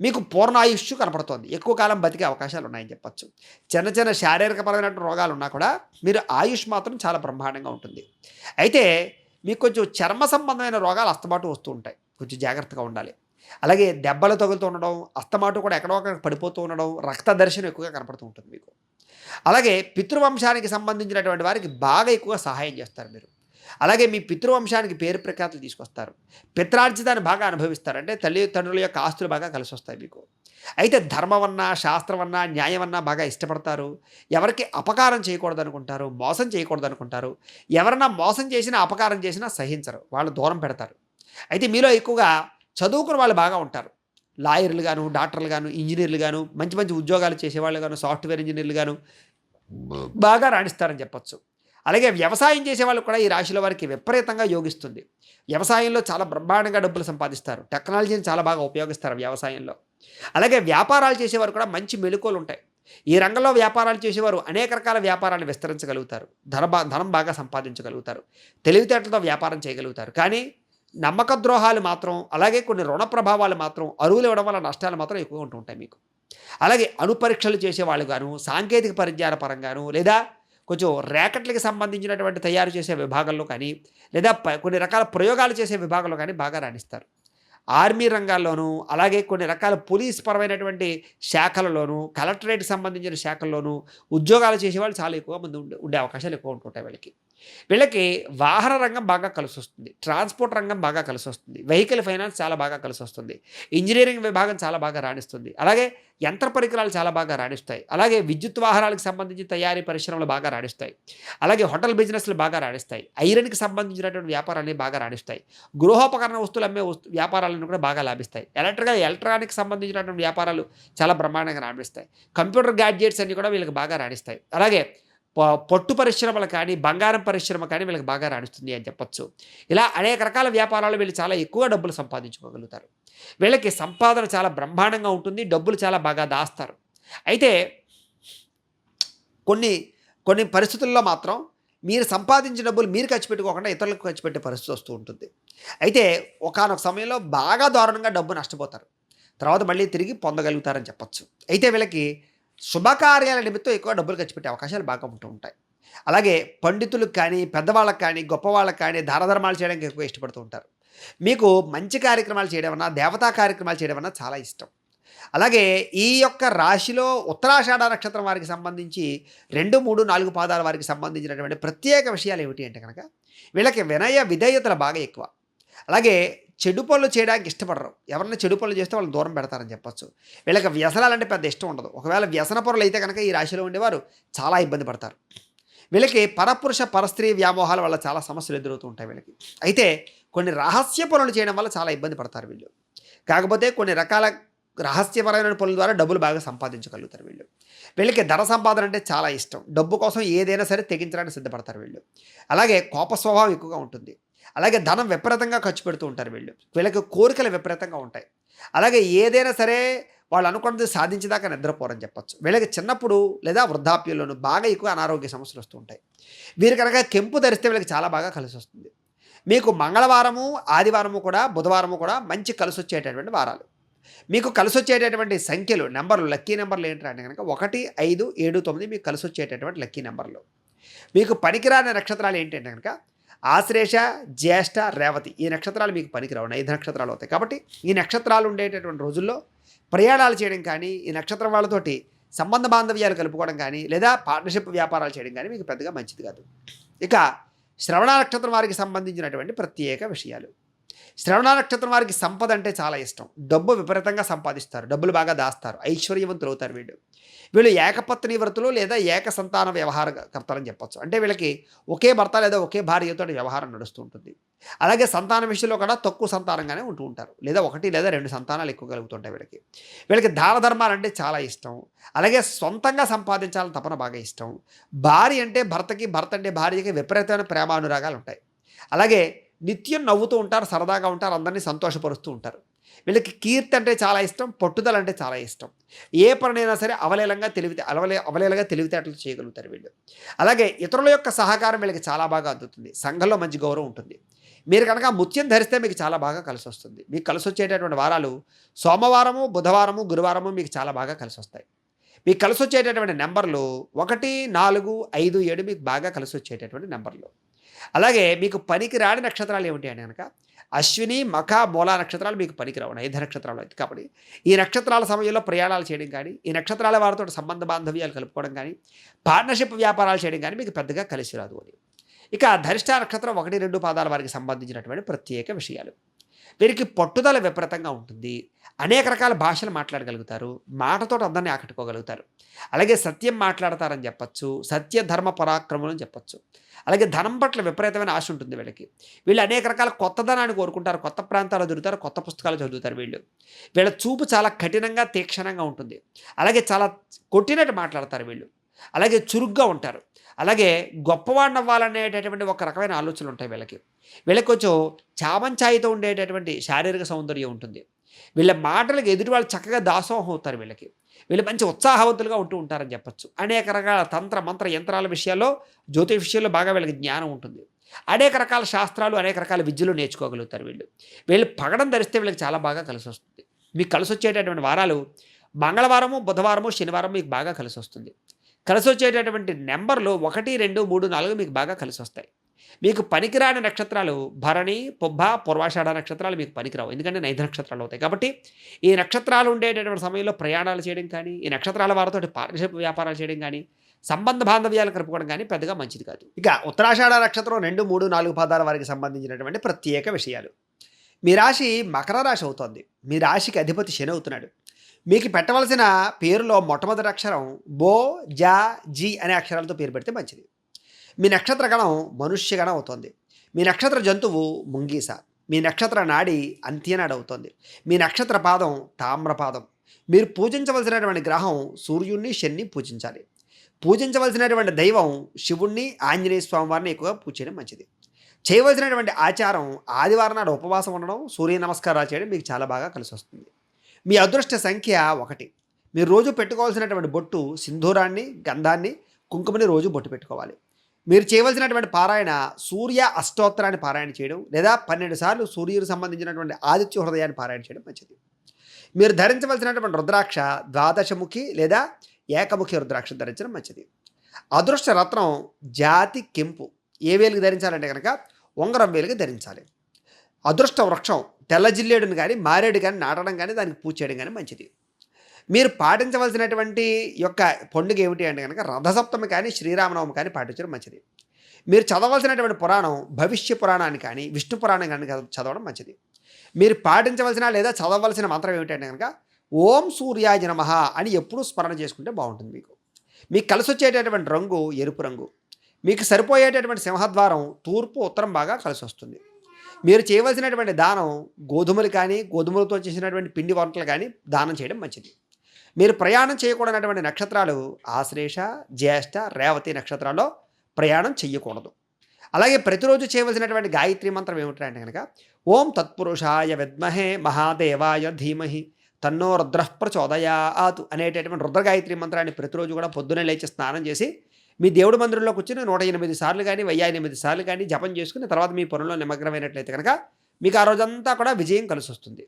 మీకు పూర్ణాయుష్షు కనపడుతోంది. ఎక్కువ కాలం బతికే అవకాశాలు ఉన్నాయని చెప్పొచ్చు. చిన్న చిన్న శారీరకపరమైనటువంటి రోగాలు ఉన్నా కూడా మీరు ఆయుష్ మాత్రం చాలా బ్రహ్మాండంగా ఉంటుంది. అయితే మీకు కొంచెం చర్మ సంబంధమైన రోగాలు అస్తమాటు వస్తూ ఉంటాయి. కొంచెం జాగ్రత్తగా ఉండాలి. అలాగే దెబ్బలు తగులుతూ ఉండడం, అస్తమాటు కూడా ఎక్కడో అక్కడ పడిపోతూ ఉండడం, రక్త దర్శనం ఎక్కువగా కనపడుతూ ఉంటుంది మీకు. అలాగే పితృవంశానికి సంబంధించినటువంటి వారికి బాగా ఎక్కువగా సహాయం చేస్తారు మీరు. అలాగే మీ పితృవంశానికి పేరు ప్రఖ్యాతులు తీసుకొస్తారు. పిత్రార్జితాన్ని బాగా అనుభవిస్తారు. అంటే తల్లిదండ్రుల యొక్క ఆస్తులు బాగా కలిసి వస్తాయి మీకు. అయితే ధర్మమన్నా, శాస్త్రమన్నా, న్యాయమన్నా బాగా ఇష్టపడతారు. ఎవరికి అపకారం చేయకూడదు అనుకుంటారు, మోసం చేయకూడదు అనుకుంటారు. ఎవరన్నా మోసం చేసినా, అపకారం చేసినా సహించరు, వాళ్ళు దూరం పెడతారు. అయితే మీలో ఎక్కువగా చదువుకున్న వాళ్ళు బాగా ఉంటారు. లాయర్లు గాను, డాక్టర్లు గాను, ఇంజనీర్లు గాను, మంచి మంచి ఉద్యోగాలు చేసేవాళ్ళు గాను, సాఫ్ట్వేర్ ఇంజనీర్లు గాను బాగా రాణిస్తారని చెప్పొచ్చు. అలాగే వ్యవసాయం చేసేవాళ్ళు కూడా ఈ రాశిలో వారికి విపరీతంగా యోగిస్తుంది. వ్యవసాయంలో చాలా బ్రహ్మాండంగా డబ్బులు సంపాదిస్తారు. టెక్నాలజీని చాలా బాగా ఉపయోగిస్తారు వ్యవసాయంలో. అలాగే వ్యాపారాలు చేసేవారు కూడా మంచి మెళకువలు ఉంటాయి. ఈ రంగంలో వ్యాపారాలు చేసేవారు అనేక రకాల వ్యాపారాలను విస్తరించగలుగుతారు. ధనం బాగా సంపాదించగలుగుతారు. తెలివితేటలతో వ్యాపారం చేయగలుగుతారు. కానీ నమ్మక ద్రోహాలు మాత్రం, అలాగే కొన్ని రుణ ప్రభావాలు మాత్రం, అరువులు ఇవ్వడం వల్ల నష్టాలు మాత్రం ఎక్కువగా ఉంటూ ఉంటాయి మీకు. అలాగే అణుపరీక్షలు చేసేవాళ్ళు గాను, సాంకేతిక పరిజ్ఞాన పరంగాను, లేదా కొంచెం ర్యాకెట్లకి సంబంధించినటువంటి తయారు చేసే విభాగంలో కానీ, లేదా కొన్ని రకాల ప్రయోగాలు చేసే విభాగంలో కానీ బాగా రాణిస్తారు. ఆర్మీ రంగాల్లోనూ, అలాగే కొన్ని రకాల పోలీస్ పరమైనటువంటి శాఖలలోనూ, కలెక్టరేట్కి సంబంధించిన శాఖల్లోనూ ఉద్యోగాలు చేసేవాళ్ళు చాలా ఎక్కువ మంది ఉండే అవకాశాలు ఎక్కువ ఉంటుంటాయి వీళ్ళకి. వీళ్ళకి వాహన రంగం బాగా కలిసి వస్తుంది. ట్రాన్స్పోర్ట్ రంగం బాగా కలిసి వస్తుంది. వెహికల్ ఫైనాన్స్ చాలా బాగా కలిసి వస్తుంది. ఇంజనీరింగ్ విభాగం చాలా బాగా రాణిస్తుంది. అలాగే యంత్ర పరికరాలు చాలా బాగా రాణిస్తాయి. అలాగే విద్యుత్ వాహనాలకు సంబంధించి తయారీ పరిశ్రమలు బాగా రాణిస్తాయి. అలాగే హోటల్ బిజినెస్లు బాగా రాణిస్తాయి. ఐరన్కి సంబంధించినటువంటి వ్యాపారాన్ని బాగా రాణిస్తాయి. గృహోపకరణ వస్తువులు అమ్మే వ్యాపారాలను కూడా బాగా లాభిస్తాయి. ఎలక్ట్రానిక్ సంబంధించినటువంటి వ్యాపారాలు చాలా బ్రహ్మాండంగా రాణిస్తాయి. కంప్యూటర్ గ్యాడ్జెట్స్ అన్ని కూడా వీళ్ళకి బాగా రాణిస్తాయి. అలాగే పట్టు పరిశ్రమలు కానీ, బంగారం పరిశ్రమ కానీ వీళ్ళకి బాగా రాణిస్తుంది అని చెప్పొచ్చు. ఇలా అనేక రకాల వ్యాపారాలు వీళ్ళు చాలా ఎక్కువ డబ్బులు సంపాదించుకోగలుగుతారు. వీళ్ళకి సంపాదన చాలా బ్రహ్మాండంగా ఉంటుంది. డబ్బులు చాలా బాగా దాస్తారు. అయితే కొన్ని కొన్ని పరిస్థితుల్లో మాత్రం మీరు సంపాదించిన డబ్బులు మీరు ఖర్చు పెట్టుకోకుండా ఇతరులకు ఖర్చు పెట్టే పరిస్థితి వస్తూ ఉంటుంది. అయితే ఒకానొక సమయంలో బాగా దారుణంగా డబ్బు నష్టపోతారు. తర్వాత మళ్ళీ తిరిగి పొందగలుగుతారని చెప్పొచ్చు. అయితే వీళ్ళకి శుభకార్యాల నిమిత్తం ఎక్కువ డబ్బులు ఖర్చు పెట్టే అవకాశాలు బాగా ఉంటూ ఉంటాయి. అలాగే పండితులకు కానీ, పెద్దవాళ్ళకి కానీ, గొప్పవాళ్ళకి కానీ దానధర్మాలు చేయడానికి ఎక్కువ ఇష్టపడుతూ ఉంటారు. మీకు మంచి కార్యక్రమాలు చేయడం అన్నా, దేవతా కార్యక్రమాలు చేయడం అన్నా చాలా ఇష్టం. అలాగే ఈ యొక్క రాశిలో ఉత్తరాషాఢ నక్షత్రం వారికి సంబంధించి 2, 3, 4 పాదాల వారికి సంబంధించినటువంటి ప్రత్యేక విషయాలు ఏమిటి అంటే కనుక వీళ్ళకి వినయ విధేయతలు బాగా ఎక్కువ. అలాగే చెడు పనులు చేయడానికి ఇష్టపడరు. ఎవరైనా చెడు పనులు చేస్తే వాళ్ళని దూరం పెడతారని చెప్పొచ్చు. వీళ్ళకి వ్యసనాలంటే పెద్ద ఇష్టం ఉండదు. ఒకవేళ వ్యసన పరులు అయితే కనుక ఈ రాశిలో ఉండేవారు చాలా ఇబ్బంది పడతారు. వీళ్ళకి పరపురుష పరస్త్రీ వ్యామోహాల వల్ల చాలా సమస్యలు ఎదురవుతూ ఉంటాయి వీళ్ళకి. అయితే కొన్ని రహస్య పనులు చేయడం వల్ల చాలా ఇబ్బంది పడతారు వీళ్ళు. కాకపోతే కొన్ని రకాల రహస్యపరమైన పనుల ద్వారా డబ్బులు బాగా సంపాదించగలుగుతారు వీళ్ళు. వీళ్ళకి ధన సంపాదన అంటే చాలా ఇష్టం. డబ్బు కోసం ఏదైనా సరే తెగించడానికి సిద్ధపడతారు వీళ్ళు. అలాగే కోప స్వభావం ఎక్కువగా ఉంటుంది. అలాగే ధనం విపరీతంగా ఖర్చు పెడుతూ ఉంటారు వీళ్ళు. వీళ్ళకి కోరికలు విపరీతంగా ఉంటాయి. అలాగే ఏదైనా సరే వాళ్ళు అనుకున్నది సాధించేదాకా నిద్రపోరని చెప్పొచ్చు. వీళ్ళకి చిన్నప్పుడు లేదా వృద్ధాప్యంలోనూ బాగా ఎక్కువ అనారోగ్య సమస్యలు వస్తూ ఉంటాయి. వీరు కనుక కెంపు ధరిస్తే వీళ్ళకి చాలా బాగా కలిసి వస్తుంది. మీకు మంగళవారము, ఆదివారము కూడా, బుధవారము కూడా మంచి కలిసి వచ్చేటటువంటి వారాలు. మీకు కలిసి వచ్చేటటువంటి సంఖ్యలు, నెంబర్లు, లక్కీ నెంబర్లు ఏంటంటే కనుక 1, 5, 7, 9 మీకు కలిసి వచ్చేటటువంటి లక్కీ నెంబర్లు. మీకు పనికిరాని నక్షత్రాలు ఏంటంటే కనుక ఆశ్లేష, జ్యేష్ఠ, రేవతి. ఈ నక్షత్రాలు మీకు పనికిరావు. 5 నక్షత్రాలు అవుతాయి. కాబట్టి ఈ నక్షత్రాలు ఉండేటటువంటి రోజుల్లో ప్రయాణాలు చేయడం కానీ, ఈ నక్షత్రం వాళ్ళతోటి సంబంధ బాంధవ్యాలు కలుపుకోవడం కానీ లేదా పార్ట్నర్షిప్ వ్యాపారాలు చేయడం కానీ మీకు పెద్దగా మంచిది కాదు. ఇక శ్రవణ నక్షత్రం వారికి సంబంధించినటువంటి ప్రత్యేక విషయాలు. శ్రవణ నక్షత్రం వారికి సంపద అంటే చాలా ఇష్టం. డబ్బు విపరీతంగా సంపాదిస్తారు, డబ్బులు బాగా దాస్తారు, ఐశ్వర్యవంతులు అవుతారు. వీళ్ళు ఏకపత్ని వ్రతులు లేదా ఏక సంతాన వ్యవహారకర్తలని చెప్పొచ్చు. అంటే వీళ్ళకి ఒకే భర్త లేదా ఒకే భార్యతో వ్యవహారం నడుస్తూ ఉంటుంది. అలాగే సంతాన విషయంలో కూడా తక్కువ సంతానంగానే ఉంటూ ఉంటారు, లేదా 1 లేదా 2 సంతానాలు ఎక్కువ కలుగుతుంటాయి. వీళ్ళకి దాన ధర్మాలంటే చాలా ఇష్టం. అలాగే సొంతంగా సంపాదించాలని తపన బాగా ఇష్టం. భార్య అంటే భర్తకి, భర్త అంటే భార్యకి విపరీతమైన ప్రేమానురాగాలు ఉంటాయి. అలాగే నిత్యం నవ్వుతూ ఉంటారు, సరదాగా ఉంటారు, అందరినీ సంతోషపరుస్తూ ఉంటారు. వీళ్ళకి కీర్తి అంటే చాలా ఇష్టం, పట్టుదల అంటే చాలా ఇష్టం. ఏ పనినైనా సరే అవలేలగా తెలివితేటలు చేయగలుగుతారు వీళ్ళు. అలాగే ఇతరుల యొక్క సహకారం వీళ్ళకి చాలా బాగా అందుతుంది. సంఘంలో మంచి గౌరవం ఉంటుంది. మీరు కనుక ముత్యం ధరిస్తే మీకు చాలా బాగా కలిసి వస్తుంది. మీకు కలిసి వచ్చేటటువంటి వారాలు సోమవారము, బుధవారము, గురువారము మీకు చాలా బాగా కలిసి వస్తాయి. మీకు కలిసి వచ్చేటటువంటి నెంబర్లు 1, 4, 5, 7 మీకు బాగా కలిసి వచ్చేటటువంటి నెంబర్లు. అలాగే మీకు పనికి రాని నక్షత్రాలు ఏమిటి అంటే కనుక అశ్విని, మఖ, మూల నక్షత్రాలు మీకు పనికిరావు, 5 నక్షత్రాలు అయితే. కాబట్టి ఈ నక్షత్రాల సమయంలో ప్రయాణాలు చేయడం కానీ, ఈ నక్షత్రాల వారితో సంబంధ బాంధవ్యాలు కలుపుకోవడం కానీ, పార్ట్నర్షిప్ వ్యాపారాలు చేయడం కానీ మీకు పెద్దగా కలిసి రాదు అని. ఇక ధనిష్ట నక్షత్రం 1, 2 పాదాల వారికి సంబంధించినటువంటి ప్రత్యేక విషయాలు. వీరికి పట్టుదల విపరీతంగా ఉంటుంది. అనేక రకాల భాషలు మాట్లాడగలుగుతారు, మాటతో అందరినీ ఆకట్టుకోగలుగుతారు. అలాగే సత్యం మాట్లాడతారని చెప్పచ్చు, సత్య ధర్మ పరాక్రమం అని చెప్పచ్చు. అలాగే ధనం పట్ల విపరీతమైన ఆశ ఉంటుంది వీళ్ళు అనేక రకాల కొత్త ధనాన్ని కోరుకుంటారు, కొత్త ప్రాంతాలు తిరుగుతారు, కొత్త పుస్తకాలు చదువుతారు. వీళ్ళ చూపు చాలా కఠినంగా, తీక్షణంగా ఉంటుంది. అలాగే చాలా కొట్టినట్టు మాట్లాడతారు అలాగే చురుగ్గా ఉంటారు. అలాగే గొప్పవాడిని అవ్వాలనేటటువంటి ఒక రకమైన ఆలోచనలు ఉంటాయి వీళ్ళకి కొంచెం చామంచాయితో ఉండేటటువంటి శారీరక సౌందర్యం ఉంటుంది. వీళ్ళ మాటలకు ఎదుటి వాళ్ళు చక్కగా దాసోహం అవుతారు. వీళ్ళు మంచి ఉత్సాహవంతులుగా ఉంటూ ఉంటారని చెప్పచ్చు. అనేక రకాల తంత్ర మంత్ర యంత్రాల విషయాల్లో, జ్యోతిష్ విషయాల్లో బాగా వీళ్ళకి జ్ఞానం ఉంటుంది. అనేక రకాల శాస్త్రాలు, అనేక రకాల విద్యలు నేర్చుకోగలుగుతారు. వీళ్ళు పగడం ధరిస్తే వీళ్ళకి చాలా బాగా కలిసి వస్తుంది. మీకు కలిసి వచ్చేటటువంటి వారాలు మంగళవారము, బుధవారము, శనివారం మీకు బాగా కలిసి వస్తుంది. కలిసి వచ్చేటటువంటి నెంబర్లు 1, 2, 3, 4 మీకు బాగా కలిసి వస్తాయి. మీకు పనికిరాని నక్షత్రాలు భరణి, పుబ్బ, పూర్వాషాఢ నక్షత్రాలు మీకు పనికిరావు, ఎందుకంటే 5 నక్షత్రాలు అవుతాయి. కాబట్టి ఈ నక్షత్రాలు ఉండేటటువంటి సమయంలో ప్రయాణాలు చేయడం కానీ, ఈ నక్షత్రాల వారితో పార్ట్నర్షిప్ వ్యాపారాలు చేయడం కానీ, సంబంధ బాంధవ్యాలు కలుపుకోవడం కానీ పెద్దగా మంచిది కాదు. ఇక ఉత్తరాషాఢ నక్షత్రం 2, 3, 4 పాదాల వారికి సంబంధించినటువంటి ప్రత్యేక విషయాలు. మీ రాశి మకర రాశి అవుతోంది. మీ రాశికి అధిపతి శని అవుతున్నాడు. మీకు పెట్టవలసిన పేరులో మొట్టమొదటి అక్షరం బో, జా, జీ అనే అక్షరాలతో పేరు పెడితే మంచిది. మీ నక్షత్ర గణం మనుష్య గణం అవుతుంది. మీ నక్షత్ర జంతువు ముంగీస. మీ నక్షత్ర నాడి అంత్యనాడు అవుతుంది. మీ నక్షత్ర పాదం తామ్రపాదం. మీరు పూజించవలసినటువంటి గ్రహం సూర్యుడిని, శని పూజించాలి. పూజించవలసినటువంటి దైవం శివుణ్ణి, ఆంజనేయ స్వామి వారిని ఎక్కువగా పూజ చేయడం మంచిది. చేయవలసినటువంటి ఆచారం ఆదివారం నాడు ఉపవాసం ఉండడం, సూర్య నమస్కారాలు చేయడం మీకు చాలా బాగా కలిసి వస్తుంది. మీ అదృష్ట సంఖ్య 1. మీరు రోజు పెట్టుకోవాల్సినటువంటి బొట్టు సింధూరాన్ని, గంధాన్ని, కుంకుమని రోజు బొట్టు పెట్టుకోవాలి. మీరు చేయవలసినటువంటి పారాయణ సూర్య అష్టోత్తరాన్ని పారాయణ చేయడం, లేదా 12 సార్లు సూర్యుడికి సంబంధించినటువంటి ఆదిత్య హృదయాన్ని పారాయణ చేయడం మంచిది. మీరు ధరించవలసినటువంటి రుద్రాక్ష ద్వాదశముఖి లేదా ఏకముఖి రుద్రాక్ష ధరించడం మంచిది. అదృష్ట రత్నం జాతి కెంపు. ఏ వేలుకి ధరించాలంటే కనుక ఉంగరం వేలుకి ధరించాలి. అదృష్ట వృక్షం తెల్ల జిల్లేడుని కానీ, మారేడు కానీ నాటడం కానీ, దానికి పూజ చేయడం కానీ మంచిది. మీరు పాటించవలసినటువంటి యొక్క పండుగ ఏమిటి అంటే కనుక రథసప్తమి కానీ, శ్రీరామనవమి కానీ పాటించడం మంచిది. మీరు చదవలసినటువంటి పురాణం భవిష్య పురాణాన్ని కానీ, విష్ణు పురాణం కానీ చదవడం మంచిది. మీరు పాటించవలసిన లేదా చదవలసిన మంత్రం ఏమిటంటే కనుక ఓం సూర్యాయ నమః అని ఎప్పుడూ స్మరణ చేసుకుంటే బాగుంటుంది. మీకు కలిసి వచ్చేటటువంటి రంగు ఎరుపు రంగు. మీకు సరిపోయేటటువంటి సింహద్వారం తూర్పు, ఉత్తరం బాగా కలిసి వస్తుంది. మీరు చేయవలసినటువంటి దానం గోధుమలు కానీ, గోధుమలతో చేసినటువంటి పిండి వంటలు కానీ దానం చేయడం మంచిది. మీరు ప్రయాణం చేయకూడనటువంటి నక్షత్రాలు ఆశ్లేష, జ్యేష్ఠ, రేవతి నక్షత్రాల్లో ప్రయాణం చేయకూడదు. అలాగే ప్రతిరోజు చేయవలసినటువంటి గాయత్రి మంత్రం ఏమిటంటే కనుక ఓం తత్పురుషాయ విద్మహే మహాదేవాయ ధీమహి తన్నో రుద్రః ప్రచోదయాత్ అనేటటువంటి రుద్ర గాయత్రి మంత్రాన్ని ప్రతిరోజు కూడా పొద్దున్నే లేచి స్నానం చేసి మీ దేవుడి మందిరంలో కూర్చుని 108 సార్లు కానీ 1008 సార్లు కానీ జపం చేసుకుని తర్వాత మీ పనుల్లో నిమగ్నమైనట్లయితే కనుక మీకు ఆ రోజంతా కూడా విజయం కలిసి వస్తుంది.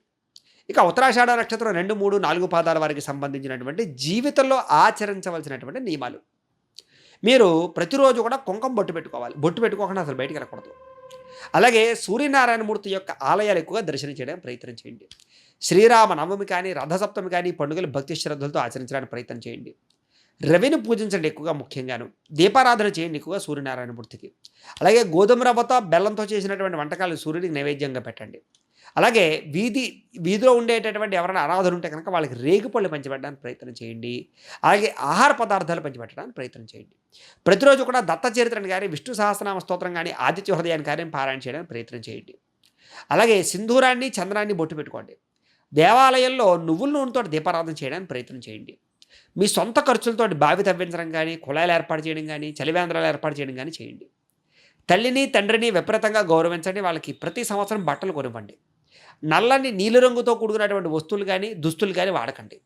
ఇక ఉత్తరాషాఢ నక్షత్రం 2, 3, 4 పాదాల వారికి సంబంధించినటువంటి జీవితంలో ఆచరించవలసినటువంటి నియమాలు. మీరు ప్రతిరోజు కూడా కుంకుమ బొట్టు పెట్టుకోవాలి. బొట్టు పెట్టుకోకుండా అసలు బయటికి వెళ్ళకూడదు. అలాగే సూర్యనారాయణమూర్తి యొక్క ఆలయాలు ఎక్కువగా దర్శనం చేయడానికి ప్రయత్నం చేయండి. శ్రీరామ నవమి కానీ, రథసప్తమి కానీ పండుగలు భక్తి శ్రద్ధలతో ఆచరించడానికి ప్రయత్నం చేయండి. రవిని పూజించండి ఎక్కువగా ముఖ్యంగాను. దీపారాధన చేయండి ఎక్కువగా సూర్యనారాయణమూర్తికి. అలాగే గోధుమ రవ్వతో, బెల్లంతో చేసినటువంటి వంటకాలు సూర్యుడికి నైవేద్యంగా పెట్టండి. అలాగే వీధిలో ఉండేటటువంటి ఎవరైనా అనాథలు ఉంటే కనుక వాళ్ళకి రేగిపళ్ళు పంచిపెట్టడానికి ప్రయత్నం చేయండి. అలాగే ఆహార పదార్థాలు పంచిపెట్టడానికి ప్రయత్నం చేయండి. ప్రతిరోజు కూడా దత్త చరిత్రను గాని, విష్ణు సహస్రనామ స్తోత్రం గాని, ఆదిత్య హృదయాన్ని గాని పారాయణ చేయడానికి ప్రయత్నం చేయండి. అలాగే సింధూరాన్ని, చంద్రాన్ని బొట్టు పెట్టుకోండి. దేవాలయంలో నువ్వుల నూనెతోటి దీపారాధన చేయడానికి ప్రయత్నం చేయండి. మీ సొంత ఖర్చులతోటి బావి తవ్వించడం గానీ, కుళాయిలు ఏర్పాటు చేయడం గానీ, చలివేంద్రాలు ఏర్పాటు చేయడం గానీ చేయండి. తల్లిని, తండ్రిని విపరీతంగా గౌరవించండి. వాళ్ళకి ప్రతి సంవత్సరం బట్టలు కొనివ్వండి. నల్లని నీలి రంగుతో కూడుకున్నటువంటి వస్తువులు గానీ, దుస్తులు గానీ వాడకండి.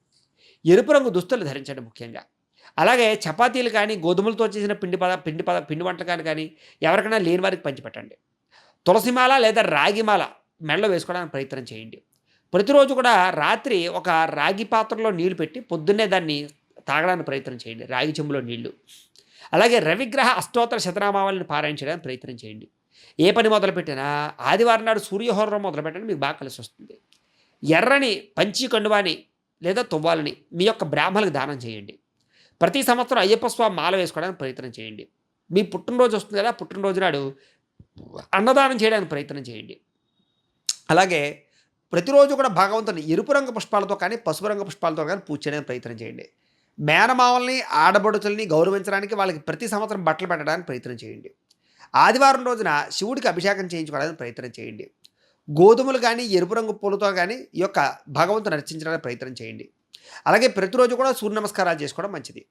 ఎరుపు రంగు దుస్తులు ధరించండి ముఖ్యంగా. అలాగే చపాతీలు కానీ, గోధుమలతో చేసిన పిండి వంటకాలు కానీ ఎవరికైనా లేని వారికి పంచిపెట్టండి. తులసిమాల లేదా రాగిమాల మెడలో వేసుకోవడానికి ప్రయత్నం చేయండి. ప్రతిరోజు కూడా రాత్రి ఒక రాగి పాత్రలో నీళ్లు పెట్టి పొద్దున్నే దాన్ని తాగడానికి ప్రయత్నం చేయండి. రాగి చెంబులో నీళ్లు. అలాగే రవిగ్రహ అష్టోత్తర శతనామావళిని పారాయణ చేయడానికి ప్రయత్నం చేయండి. ఏ పని మొదలుపెట్టినా ఆదివారం నాడు సూర్యహోరం మొదలుపెట్టండి, మీకు బాగా కలిసి వస్తుంది. ఎర్రని పంచి కండువాని లేదా తువ్వాలని మీ యొక్క బ్రాహ్మణులకు దానం చేయండి. ప్రతి సంవత్సరం అయ్యప్ప స్వామి మాల వేసుకోవడానికి ప్రయత్నం చేయండి. మీ పుట్టినరోజు వస్తుంది కదా, పుట్టినరోజు నాడు అన్నదానం చేయడానికి ప్రయత్నం చేయండి. అలాగే ప్రతిరోజు కూడా భగవంతుని ఎరుపు రంగు పుష్పాలతో కానీ, పసుపు రంగు పుష్పాలతో కానీ పూజ చేయడానికి ప్రయత్నం చేయండి. మేనమామల్ని, ఆడబడుచుల్ని గౌరవించడానికి వాళ్ళకి ప్రతి సంవత్సరం బట్టలు పెట్టడానికి ప్రయత్నం చేయండి. ఆదివారం రోజున శివుడికి అభిషేకం చేయించుకోవడానికి ప్రయత్నం చేయండి. గోధుమలు కానీ, ఎరుపు రంగు పూలతో కానీ ఈ యొక్క భగవంతుని అర్చించడానికి ప్రయత్నం చేయండి. అలాగే ప్రతిరోజు కూడా సూర్య నమస్కారాలు చేసుకోవడం మంచిది.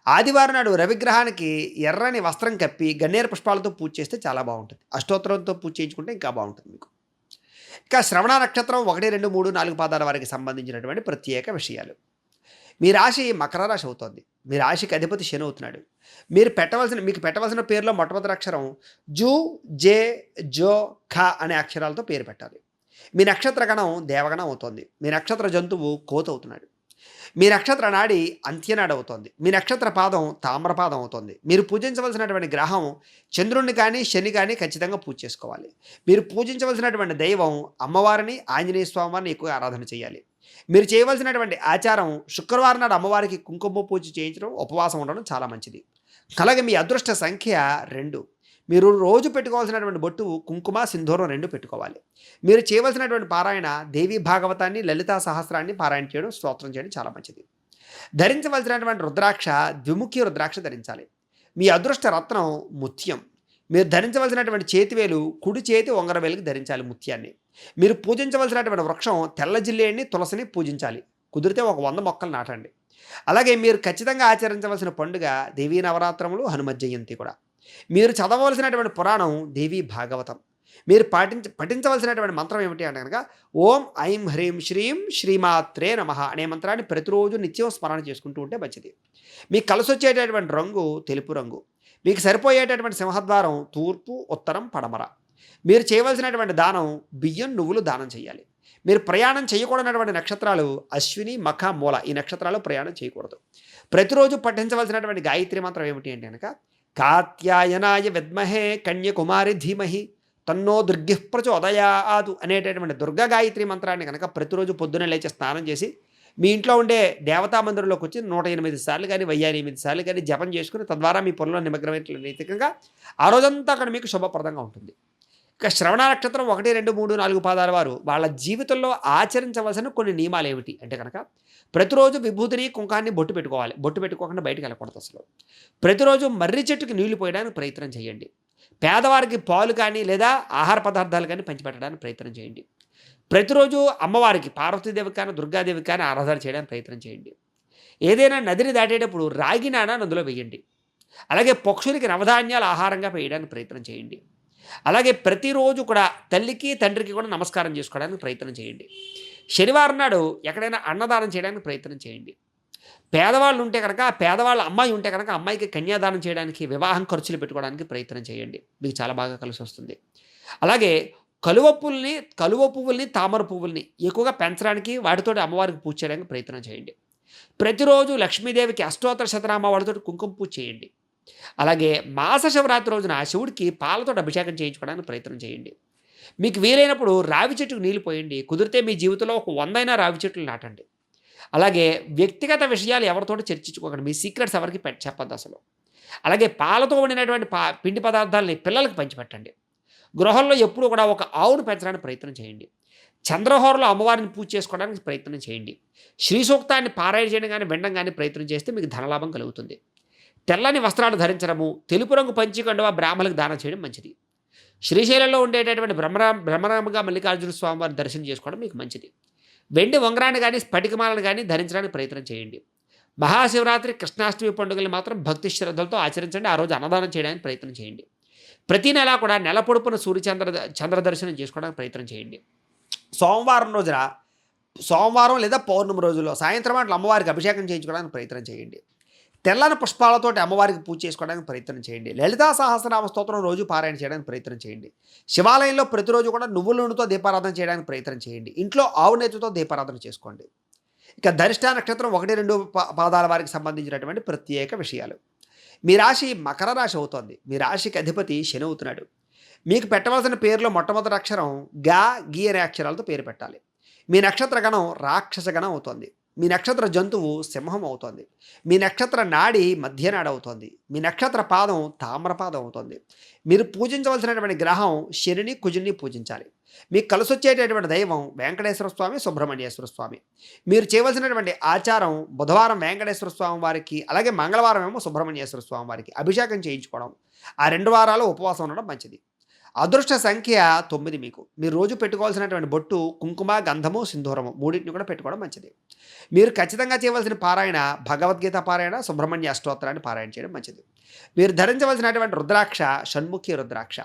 ఆదివారం నాడు రవిగ్రహానికి ఎర్రని వస్త్రం కప్పి గన్నేరు పుష్పాలతో పూజ చేస్తే చాలా బాగుంటుంది. అష్టోత్తరంతో పూజ చేయించుకుంటే ఇంకా బాగుంటుంది మీకు. ఇక శ్రవణ నక్షత్రం 1, 2, 3, 4 పాదాల వారికి సంబంధించినటువంటి ప్రత్యేక విషయాలు. మీ రాశి మకర రాశి అవుతోంది. మీ రాశికి అధిపతి శని అవుతున్నాడు. మీకు పెట్టవలసిన పేరులో మొట్టమొదటి అక్షరం జు, జే, జో, ఖ అనే అక్షరాలతో పేరు పెట్టాలి. మీ నక్షత్ర గణం దేవగణం అవుతోంది. మీ నక్షత్ర జంతువు కోత అవుతున్నాడు. మీ నక్షత్ర నాడి అంత్యనాడు అవుతోంది. మీ నక్షత్ర పాదం తామ్రపాదం అవుతోంది. మీరు పూజించవలసినటువంటి గ్రహం చంద్రుడిని కానీ, శని కానీ ఖచ్చితంగా పూజ చేసుకోవాలి. మీరు పూజించవలసినటువంటి దైవం అమ్మవారిని, ఆంజనేయ స్వామి వారిని ఎక్కువ ఆరాధన చేయాలి. మీరు చేయవలసినటువంటి ఆచారం శుక్రవారం నాడు అమ్మవారికి కుంకుమ పూజ చేయించడం, ఉపవాసం ఉండడం చాలా మంచిది. అలాగే మీ అదృష్ట సంఖ్య 2. మీరు రోజు పెట్టుకోవాల్సినటువంటి బొట్టు కుంకుమ, సింధూరం 2 పెట్టుకోవాలి. మీరు చేయవలసినటువంటి పారాయణ దేవీ భాగవతాన్ని, లలితా సహస్రాన్ని పారాయణ చేయడం, స్తోత్రం చేయడం చాలా మంచిది. ధరించవలసినటువంటి రుద్రాక్ష ద్విముఖి రుద్రాక్ష ధరించాలి. మీ అదృష్ట రత్నం ముత్యం. మీరు ధరించవలసినటువంటి చేతివేలు కుడి చేతి ఉంగరవేలుకి ధరించాలి ముత్యాన్ని. మీరు పూజించవలసినటువంటి వృక్షం తెల్ల జిల్లేడిని, తులసిని పూజించాలి. కుదిరితే ఒక 100 మొక్కలు నాటండి. అలాగే మీరు ఖచ్చితంగా ఆచరించవలసిన పండుగ దేవీ నవరాత్రములు, హనుమ జయంతి కూడా. మీరు చదవవలసినటువంటి పురాణం దేవీ భాగవతం. మీరు పఠించవలసినటువంటి మంత్రం ఏమిటి అంటే కనుక ఓం ఐం హ్రీం శ్రీం శ్రీమాత్రే నమః అనే మంత్రాన్ని ప్రతిరోజు నిత్యం స్మరణ చేసుకుంటూ ఉంటే మంచిది. మీకు కలిసి వచ్చేటటువంటి రంగు తెలుపు రంగు. మీకు సరిపోయేటటువంటి సింహద్వారం తూర్పు, ఉత్తరం, పడమర. మీరు చేయవలసినటువంటి దానం బియ్యం, నువ్వులు దానం చేయాలి. మీరు ప్రయాణం చేయకూడనటువంటి నక్షత్రాలు అశ్విని, మఖ, మూల. ఈ నక్షత్రాలు ప్రయాణం చేయకూడదు. ప్రతిరోజు పఠించవలసినటువంటి గాయత్రి మంత్రం ఏమిటి అంటే కనుక కాత్యాయనాయ విద్మహే కన్యకుమారి ధీమహి తన్నో దుర్గిః ప్రచోదయాదు అనేటటువంటి దుర్గా గాయత్రి మంత్రాన్ని కనుక ప్రతిరోజు పొద్దున లేచి స్నానం చేసి మీ ఇంట్లో ఉండే దేవతా మందిరంలోకి వచ్చి 108 సార్లు కానీ 1008 సార్లు కానీ జపం చేసుకుని తద్వారా మీ పొలంలో నిమగ్నమైన నైతికంగా ఆ రోజంతా అక్కడ మీకు శుభప్రదంగా ఉంటుంది. ఇక శ్రవణ నక్షత్రం 1, 2, 3, 4 పాదాల వారు వాళ్ళ జీవితంలో ఆచరించవలసిన కొన్ని నియమాలు ఏమిటి అంటే కనుక ప్రతిరోజు విభూతిని, కుంకాన్ని బొట్టు పెట్టుకోవాలి. బొట్టు పెట్టుకోకుండా బయటకు వెళ్ళకూడదు అసలు. ప్రతిరోజు మర్రి చెట్టుకి నీళ్లు పోయడానికి ప్రయత్నం చేయండి. పేదవారికి పాలు కానీ లేదా ఆహార పదార్థాలు కానీ పంచిపెట్టడానికి ప్రయత్నం చేయండి. ప్రతిరోజు అమ్మవారికి పార్వతీదేవి కానీ, దుర్గాదేవి కానీ ఆరాధన చేయడానికి ప్రయత్నం చేయండి. ఏదైనా నదిని దాటేటప్పుడు రాగి నాణాన్ని అందులో వేయండి. అలాగే పక్షులకి నవధాన్యాలు ఆహారంగా వేయడానికి ప్రయత్నం చేయండి. అలాగే ప్రతిరోజు కూడా తల్లికి, తండ్రికి కూడా నమస్కారం చేసుకోవడానికి ప్రయత్నం చేయండి. శనివారం నాడు ఎక్కడైనా అన్నదానం చేయడానికి ప్రయత్నం చేయండి. పేదవాళ్ళు ఉంటే కనుక, పేదవాళ్ళ అమ్మాయి ఉంటే కనుక అమ్మాయికి కన్యాదానం చేయడానికి, వివాహం ఖర్చులు పెట్టుకోవడానికి ప్రయత్నం చేయండి. మీకు చాలా బాగా కలిసి వస్తుంది. అలాగే కలువ పువ్వుల్ని, తామర పువ్వుల్ని ఎక్కువగా పెంచడానికి, వాటితో అమ్మవారికి పూజ చేయడానికి ప్రయత్నం చేయండి. ప్రతిరోజు లక్ష్మీదేవికి అష్టోత్తర శతనామావళితో కుంకుమ పూజ చేయండి. అలాగే మాస శివరాత్రి రోజున శివుడికి పాలతో అభిషేకం చేయించుకోవడానికి ప్రయత్నం చేయండి. మీకు వీలైనప్పుడు రావి చెట్టుకు నీళ్లు పోయండి. కుదిరితే మీ జీవితంలో ఒక 100 రావి చెట్లు నాటండి. అలాగే వ్యక్తిగత విషయాలు ఎవరితోటి చర్చించుకోకండి. మీ సీక్రెట్స్ ఎవరికీ చెప్పొద్దు అసలు. అలాగే పాలతో వండినటువంటి పిండి పదార్థాలని పిల్లలకి పంచిపెట్టండి. గృహంలో ఎప్పుడూ కూడా ఒక ఆవును పెంచడానికి ప్రయత్నం చేయండి. చంద్రహోరలో అమ్మవారిని పూజ చేసుకోవడానికి ప్రయత్నం చేయండి. శ్రీ సూక్తాన్ని పారాయణ చేయడం గాని, వినడం గాని ప్రయత్నం చేస్తే మీకు ధనలాభం కలుగుతుంది. తెల్లని వస్త్రాలు ధరించడము, తెలుపు రంగు పంచె కండువా బ్రాహ్మణులకు దానం చేయడం మంచిది. శ్రీశైలంలో ఉండేటటువంటి బ్రహ్మరామగా మల్లికార్జున స్వామివారిని దర్శనం చేసుకోవడం మీకు మంచిది. వెండి ఉంగరాన్ని గాని, స్ఫటికమాలను గాని ధరించడానికి ప్రయత్నం చేయండి. మహాశివరాత్రి, కృష్ణాష్టమి పండుగలు మాత్రం భక్తి శ్రద్ధలతో ఆచరించండి. ఆ రోజు అన్నదానం చేయడానికి ప్రయత్నం చేయండి. ప్రతి నెల కూడా నెల పొడుపున చంద్ర దర్శనం చేసుకోవడానికి ప్రయత్నం చేయండి. సోమవారం లేదా పౌర్ణమి రోజుల్లో సాయంత్రం అట్లా అమ్మవారికి అభిషేకం చేయించుకోవడానికి ప్రయత్నం చేయండి. తెల్లని పుష్పాలతోటి అమ్మవారికి పూజ చేసుకోవడానికి ప్రయత్నం చేయండి. లలితా సహస్రనామ స్తోత్రం రోజు పారాయణ చేయడానికి ప్రయత్నం చేయండి. శివాలయంలో ప్రతిరోజు కూడా నువ్వుల నూనెతో దీపారాధన చేయడానికి ప్రయత్నం చేయండి. ఇంట్లో ఆవు నెయ్యితో దీపారాధన చేసుకోండి. ఇక ధనిష్ట నక్షత్రం 1-2 పాదాల వారికి సంబంధించినటువంటి ప్రత్యేక విషయాలు. మీ రాశి మకర రాశి అవుతోంది. మీ రాశికి అధిపతి శని అవుతున్నాడు. మీకు పెట్టవలసిన పేరులో మొట్టమొదటి అక్షరం గా, గీ అనే అక్షరాలతో పేరు పెట్టాలి. మీ నక్షత్ర గణం రాక్షస గణం అవుతోంది. మీ నక్షత్ర జంతువు సింహం అవుతోంది. మీ నక్షత్ర నాడి మధ్యనాడి అవుతోంది. మీ నక్షత్ర పాదం తామ్రపాదం అవుతోంది. మీరు పూజించవలసినటువంటి గ్రహం శనిని, కుజుని పూజించాలి. మీకు కలిసొచ్చేటటువంటి దైవం వెంకటేశ్వర స్వామి, సుబ్రహ్మణ్యేశ్వర స్వామి. మీరు చేయవలసినటువంటి ఆచారం బుధవారం వెంకటేశ్వర స్వామి వారికి, అలాగే మంగళవారం ఏమో సుబ్రహ్మణ్యేశ్వర స్వామి వారికి అభిషేకం చేయించుకోవడం. ఆ 2 వారాలు ఉపవాసం ఉండడం మంచిది. అదృష్ట సంఖ్య 9 మీకు. మీరు రోజు పెట్టుకోవాల్సినటువంటి బొట్టు కుంకుమ, గంధము, సింధూరము మూడింటిని కూడా పెట్టుకోవడం మంచిది. మీరు ఖచ్చితంగా చేయవలసిన పారాయణ భగవద్గీత పారాయణ, సుబ్రహ్మణ్య అష్టోత్తరాన్ని పారాయణ చేయడం మంచిది. మీరు ధరించవలసినటువంటి రుద్రాక్ష షణ్ముఖి రుద్రాక్ష.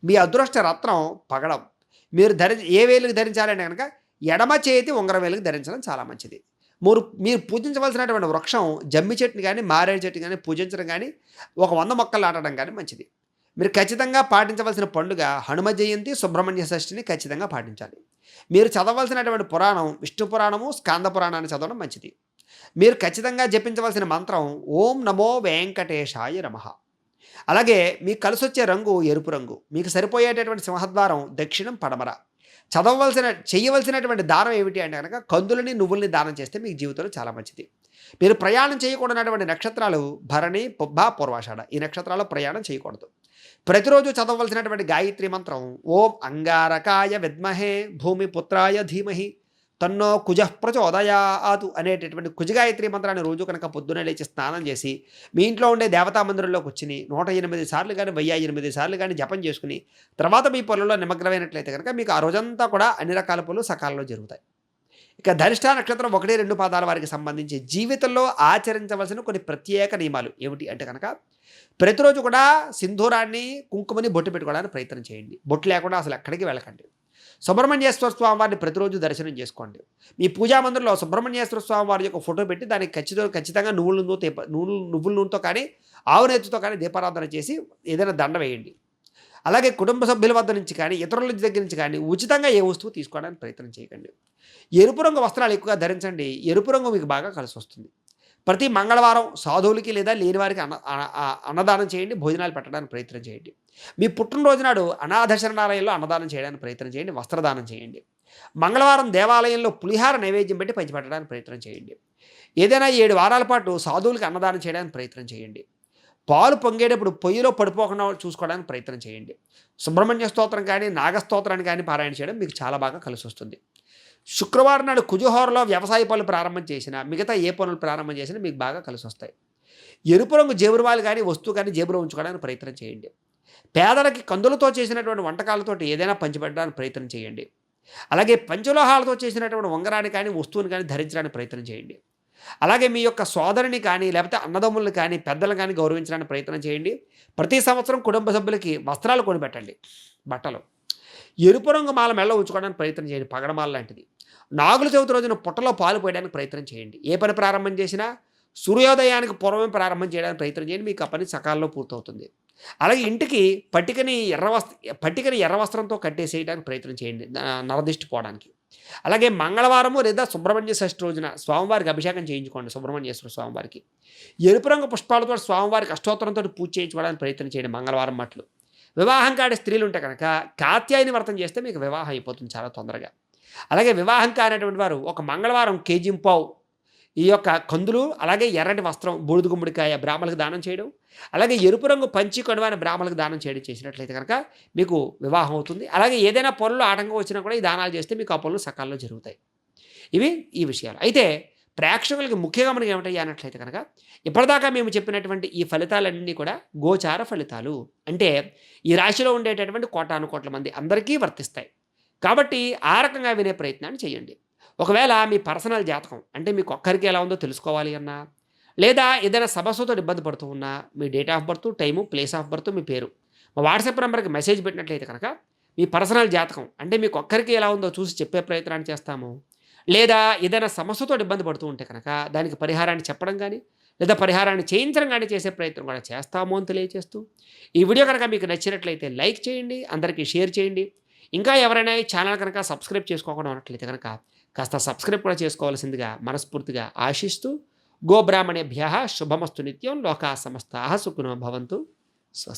మీ అదృష్ట రత్నం పగడం. మీరు ఏ వేలుకి ధరించాలంటే కనుక ఎడమ చేతి ఉంగరం వేలుకి ధరించడం చాలా మంచిది. మీరు పూజించవలసినటువంటి వృక్షం జమ్మి చెట్టుని కానీ, మారేడు చెట్టు కానీ పూజించడం కానీ, ఒక 100 మొక్కలు నాటడం కానీ మంచిది. మీరు ఖచ్చితంగా పాటించవలసిన పండుగ హనుమ జయంతి, సుబ్రహ్మణ్య షష్ఠిని ఖచ్చితంగా పాటించాలి. మీరు చదవలసినటువంటి పురాణం విష్ణు పురాణము, స్కాంద పురాణాన్ని చదవడం మంచిది. మీరు ఖచ్చితంగా జపించవలసిన మంత్రం ఓం నమో వెంకటేశాయ నమః. అలాగే మీకు కలిసొచ్చే రంగు ఎరుపు రంగు. మీకు సరిపోయేటటువంటి సింహద్వారం దక్షిణం, పడమర. చేయవలసినటువంటి దానం ఏమిటి అంటే కనుక కందులని, నువ్వుల్ని దానం చేస్తే మీకు జీవితంలో చాలా మంచిది. మీరు ప్రయాణం చేయకూడనటువంటి నక్షత్రాలు భరణి, పుబ్బ, పూర్వాషాఢ. ఈ నక్షత్రాల్లో ప్రయాణం చేయకూడదు. ప్రతిరోజు చదవవలసినటువంటి గాయత్రి మంత్రం ఓం అంగారకాయ విద్మహే భూమిపుత్రాయ ధీమహి తన్నో కుజః ప్రచోదయాతు అనేటటువంటి కుజగాయత్రి మంత్రాన్ని రోజు కనుక పొద్దున్నే లేచి స్నానం చేసి మీ ఇంట్లో ఉండే దేవతా మందిరంలో కూర్చుని 108 సార్లు కానీ 1008 సార్లు కానీ జపం చేసుకుని తర్వాత మీ పనుల్లో నిమగ్నమైనట్లయితే కనుక మీకు ఆ రోజంతా కూడా అన్ని రకాల పనులు సకాలంలో జరుగుతాయి. ఇక ధనిష్ట నక్షత్రం 1-2 పాదాల వారికి సంబంధించి జీవితంలో ఆచరించవలసిన కొన్ని ప్రత్యేక నియమాలు ఏమిటి అంటే కనుక ప్రతిరోజు కూడా సింధూరాన్ని, కుంకుమని బొట్టు పెట్టుకోవడానికి ప్రయత్నం చేయండి. బొట్టు లేకుండా అసలు ఎక్కడికి వెళ్ళకండి. సుబ్రహ్మణ్యేశ్వర స్వామి వారిని ప్రతిరోజు దర్శనం చేసుకోండి. మీ పూజా మందిరంలో సుబ్రహ్మణ్యేశ్వర స్వామి వారి యొక్క ఫోటో పెట్టి దానికి ఖచ్చితంగా నువ్వుల నూనెతో కానీ, ఆవు నెయ్యితో కానీ దీపారాధన చేసి ఏదైనా దండ వేయండి. అలాగే కుటుంబ సభ్యుల వద్ద నుంచి కానీ, ఇతరుల దగ్గర నుంచి కానీ ఉచితంగా ఏ వస్తువు తీసుకోవడానికి ప్రయత్నం చేయకండి. ఎరుపు రంగు వస్త్రాలు ఎక్కువగా ధరించండి. ఎరుపు రంగు మీకు బాగా కలిసి వస్తుంది. ప్రతి మంగళవారం సాధువులకి లేదా లేని వారికి అన్నదానం చేయండి. భోజనాలు పెట్టడానికి ప్రయత్నం చేయండి. మీ పుట్టినరోజు నాడు అనాథ శరణాలయంలో అన్నదానం చేయడానికి ప్రయత్నం చేయండి. వస్త్రదానం చేయండి. మంగళవారం దేవాలయంలో పులిహార నైవేద్యం పెట్టి పంచిపెట్టడానికి ప్రయత్నం చేయండి. ఏదైనా 7 వారాల పాటు సాధువులకి అన్నదానం చేయడానికి ప్రయత్నం చేయండి. పాలు పొంగేటప్పుడు పొయ్యిలో పడిపోకుండా చూసుకోవడానికి ప్రయత్నం చేయండి. సుబ్రహ్మణ్య స్తోత్రం కానీ, నాగస్తోత్రాన్ని కానీ పారాయణ చేయడం మీకు చాలా బాగా కలిసి వస్తుంది. శుక్రవారం నాడు కుజహోరలో వ్యవసాయ పనులు ప్రారంభం చేసినా, మిగతా ఏ పనులు ప్రారంభం చేసినా మీకు బాగా కలిసి వస్తాయి. ఎరుపు రంగు జేబురువాలు కానీ, వస్తువు కానీ జేబులో ఉంచుకోవడానికి ప్రయత్నం చేయండి. పేదలకి కందులతో చేసినటువంటి వంటకాలతోటి ఏదైనా పంచిపెట్టడానికి ప్రయత్నం చేయండి. అలాగే పంచలోహాలతో చేసినటువంటి ఉంగరాన్ని కానీ, వస్తువుని కానీ ధరించడానికి ప్రయత్నం చేయండి. అలాగే మీ యొక్క సోదరుని కానీ, లేకపోతే అన్నదమ్ములను కానీ, పెద్దలను కానీ గౌరవించడానికి ప్రయత్నం చేయండి. ప్రతి సంవత్సరం కుటుంబ సభ్యులకి వస్త్రాలు కొనిపెట్టండి. బట్టలు ఎరుపు రంగు మాల మెల్ల ఉంచుకోవడానికి ప్రయత్నం చేయండి. పగడమాల లాంటిది. నాగుల చవితి రోజున పుట్టలో పాలు పోయడానికి ప్రయత్నం చేయండి. ఏ పని ప్రారంభం చేసినా సూర్యోదయానికి పూర్వమే ప్రారంభం చేయడానికి ప్రయత్నం చేయండి. మీకు ఆ పని సకాలంలో పూర్తవుతుంది. అలాగే ఇంటికి పట్టికని ఎర్ర వస్త్రంతో కట్టేసేయడానికి ప్రయత్నం చేయండి, నరదిష్టి పోవడానికి. అలాగే మంగళవారము లేదా సుబ్రహ్మణ్య షష్ఠి రోజున స్వామివారికి అభిషేకం చేయించుకోండి. సుబ్రహ్మణ్యేశ్వర స్వామివారికి ఎరుపు రంగు పుష్పాలతో స్వామివారికి అష్టోత్తరంతో పూజ చేయించుకోవడానికి ప్రయత్నం చేయండి. మంగళవారం మట్లు. వివాహం కాని స్త్రీలు ఉంటే కనుక కాత్యాయని వ్రతం చేస్తే మీకు వివాహం అయిపోతుంది చాలా తొందరగా. అలాగే వివాహం కానటువంటి వారు ఒక మంగళవారం కేజీ పావు ఈ యొక్క కందులు, అలాగే ఎర్రటి వస్త్రం, బూడిద గుమ్మడికాయ బ్రాహ్మణులకు దానం చేయడం, అలాగే ఎరుపు రంగు పంచి కండువాని బ్రాహ్మణులకు దానం చేయడం చేసినట్లయితే కనుక మీకు వివాహం అవుతుంది. అలాగే ఏదైనా పనులు ఆటంకం వచ్చినా కూడా ఈ దానాలు చేస్తే మీకు ఆ పనులు సకాలంలో జరుగుతాయి. ఇవి ఈ విషయాలు. అయితే ప్రేక్షకులకి ముఖ్యంగా మనకి ఏమిటయ్యా అన్నట్లయితే కనుక ఇప్పటిదాకా మేము చెప్పినటువంటి ఈ ఫలితాలన్నీ కూడా గోచార ఫలితాలు. అంటే ఈ రాశిలో ఉండేటటువంటి కోటాను కోట్ల మంది అందరికీ వర్తిస్తాయి. కాబట్టి ఆ రకంగా వినే ప్రయత్నాన్ని చేయండి. ఒకవేళ మీ పర్సనల్ జాతకం అంటే మీకు ఒక్కరికి ఎలా ఉందో తెలుసుకోవాలి అన్నా, లేదా ఏదైనా సమస్యతో ఇబ్బంది పడుతూ ఉన్నా మీ date of birth, time, place of birth, మీ పేరు మా వాట్సాప్ నెంబర్కి మెసేజ్ పెట్టినట్లయితే కనుక మీ పర్సనల్ జాతకం అంటే మీకు ఒక్కరికి ఎలా ఉందో చూసి చెప్పే ప్రయత్నాన్ని చేస్తాము. లేదా ఏదైనా సమస్యతో ఇబ్బంది పడుతూ ఉంటే కనుక దానికి పరిహారాన్ని చెప్పడం కానీ, లేదా పరిహారాన్ని చేయించడం కానీ చేసే ప్రయత్నం కూడా చేస్తాము అని తెలియజేస్తూ, ఈ వీడియో కనుక మీకు నచ్చినట్లయితే లైక్ చేయండి, అందరికీ షేర్ చేయండి. ఇంకా ఎవరైనా ఈ ఛానల్ కనుక సబ్స్క్రైబ్ చేసుకోకుండా ఉన్నట్లయితే కనుక కాస్త సబ్స్క్రైబ్ కూడా చేసుకోవాల్సిందిగా మనస్ఫూర్తిగా ఆశిస్తూ, గోబ్రాహ్మణేభ్యః శుభమస్తు నిత్యం, లోకా సమస్తాః సుఖినో భవంతు. స్వస్తి.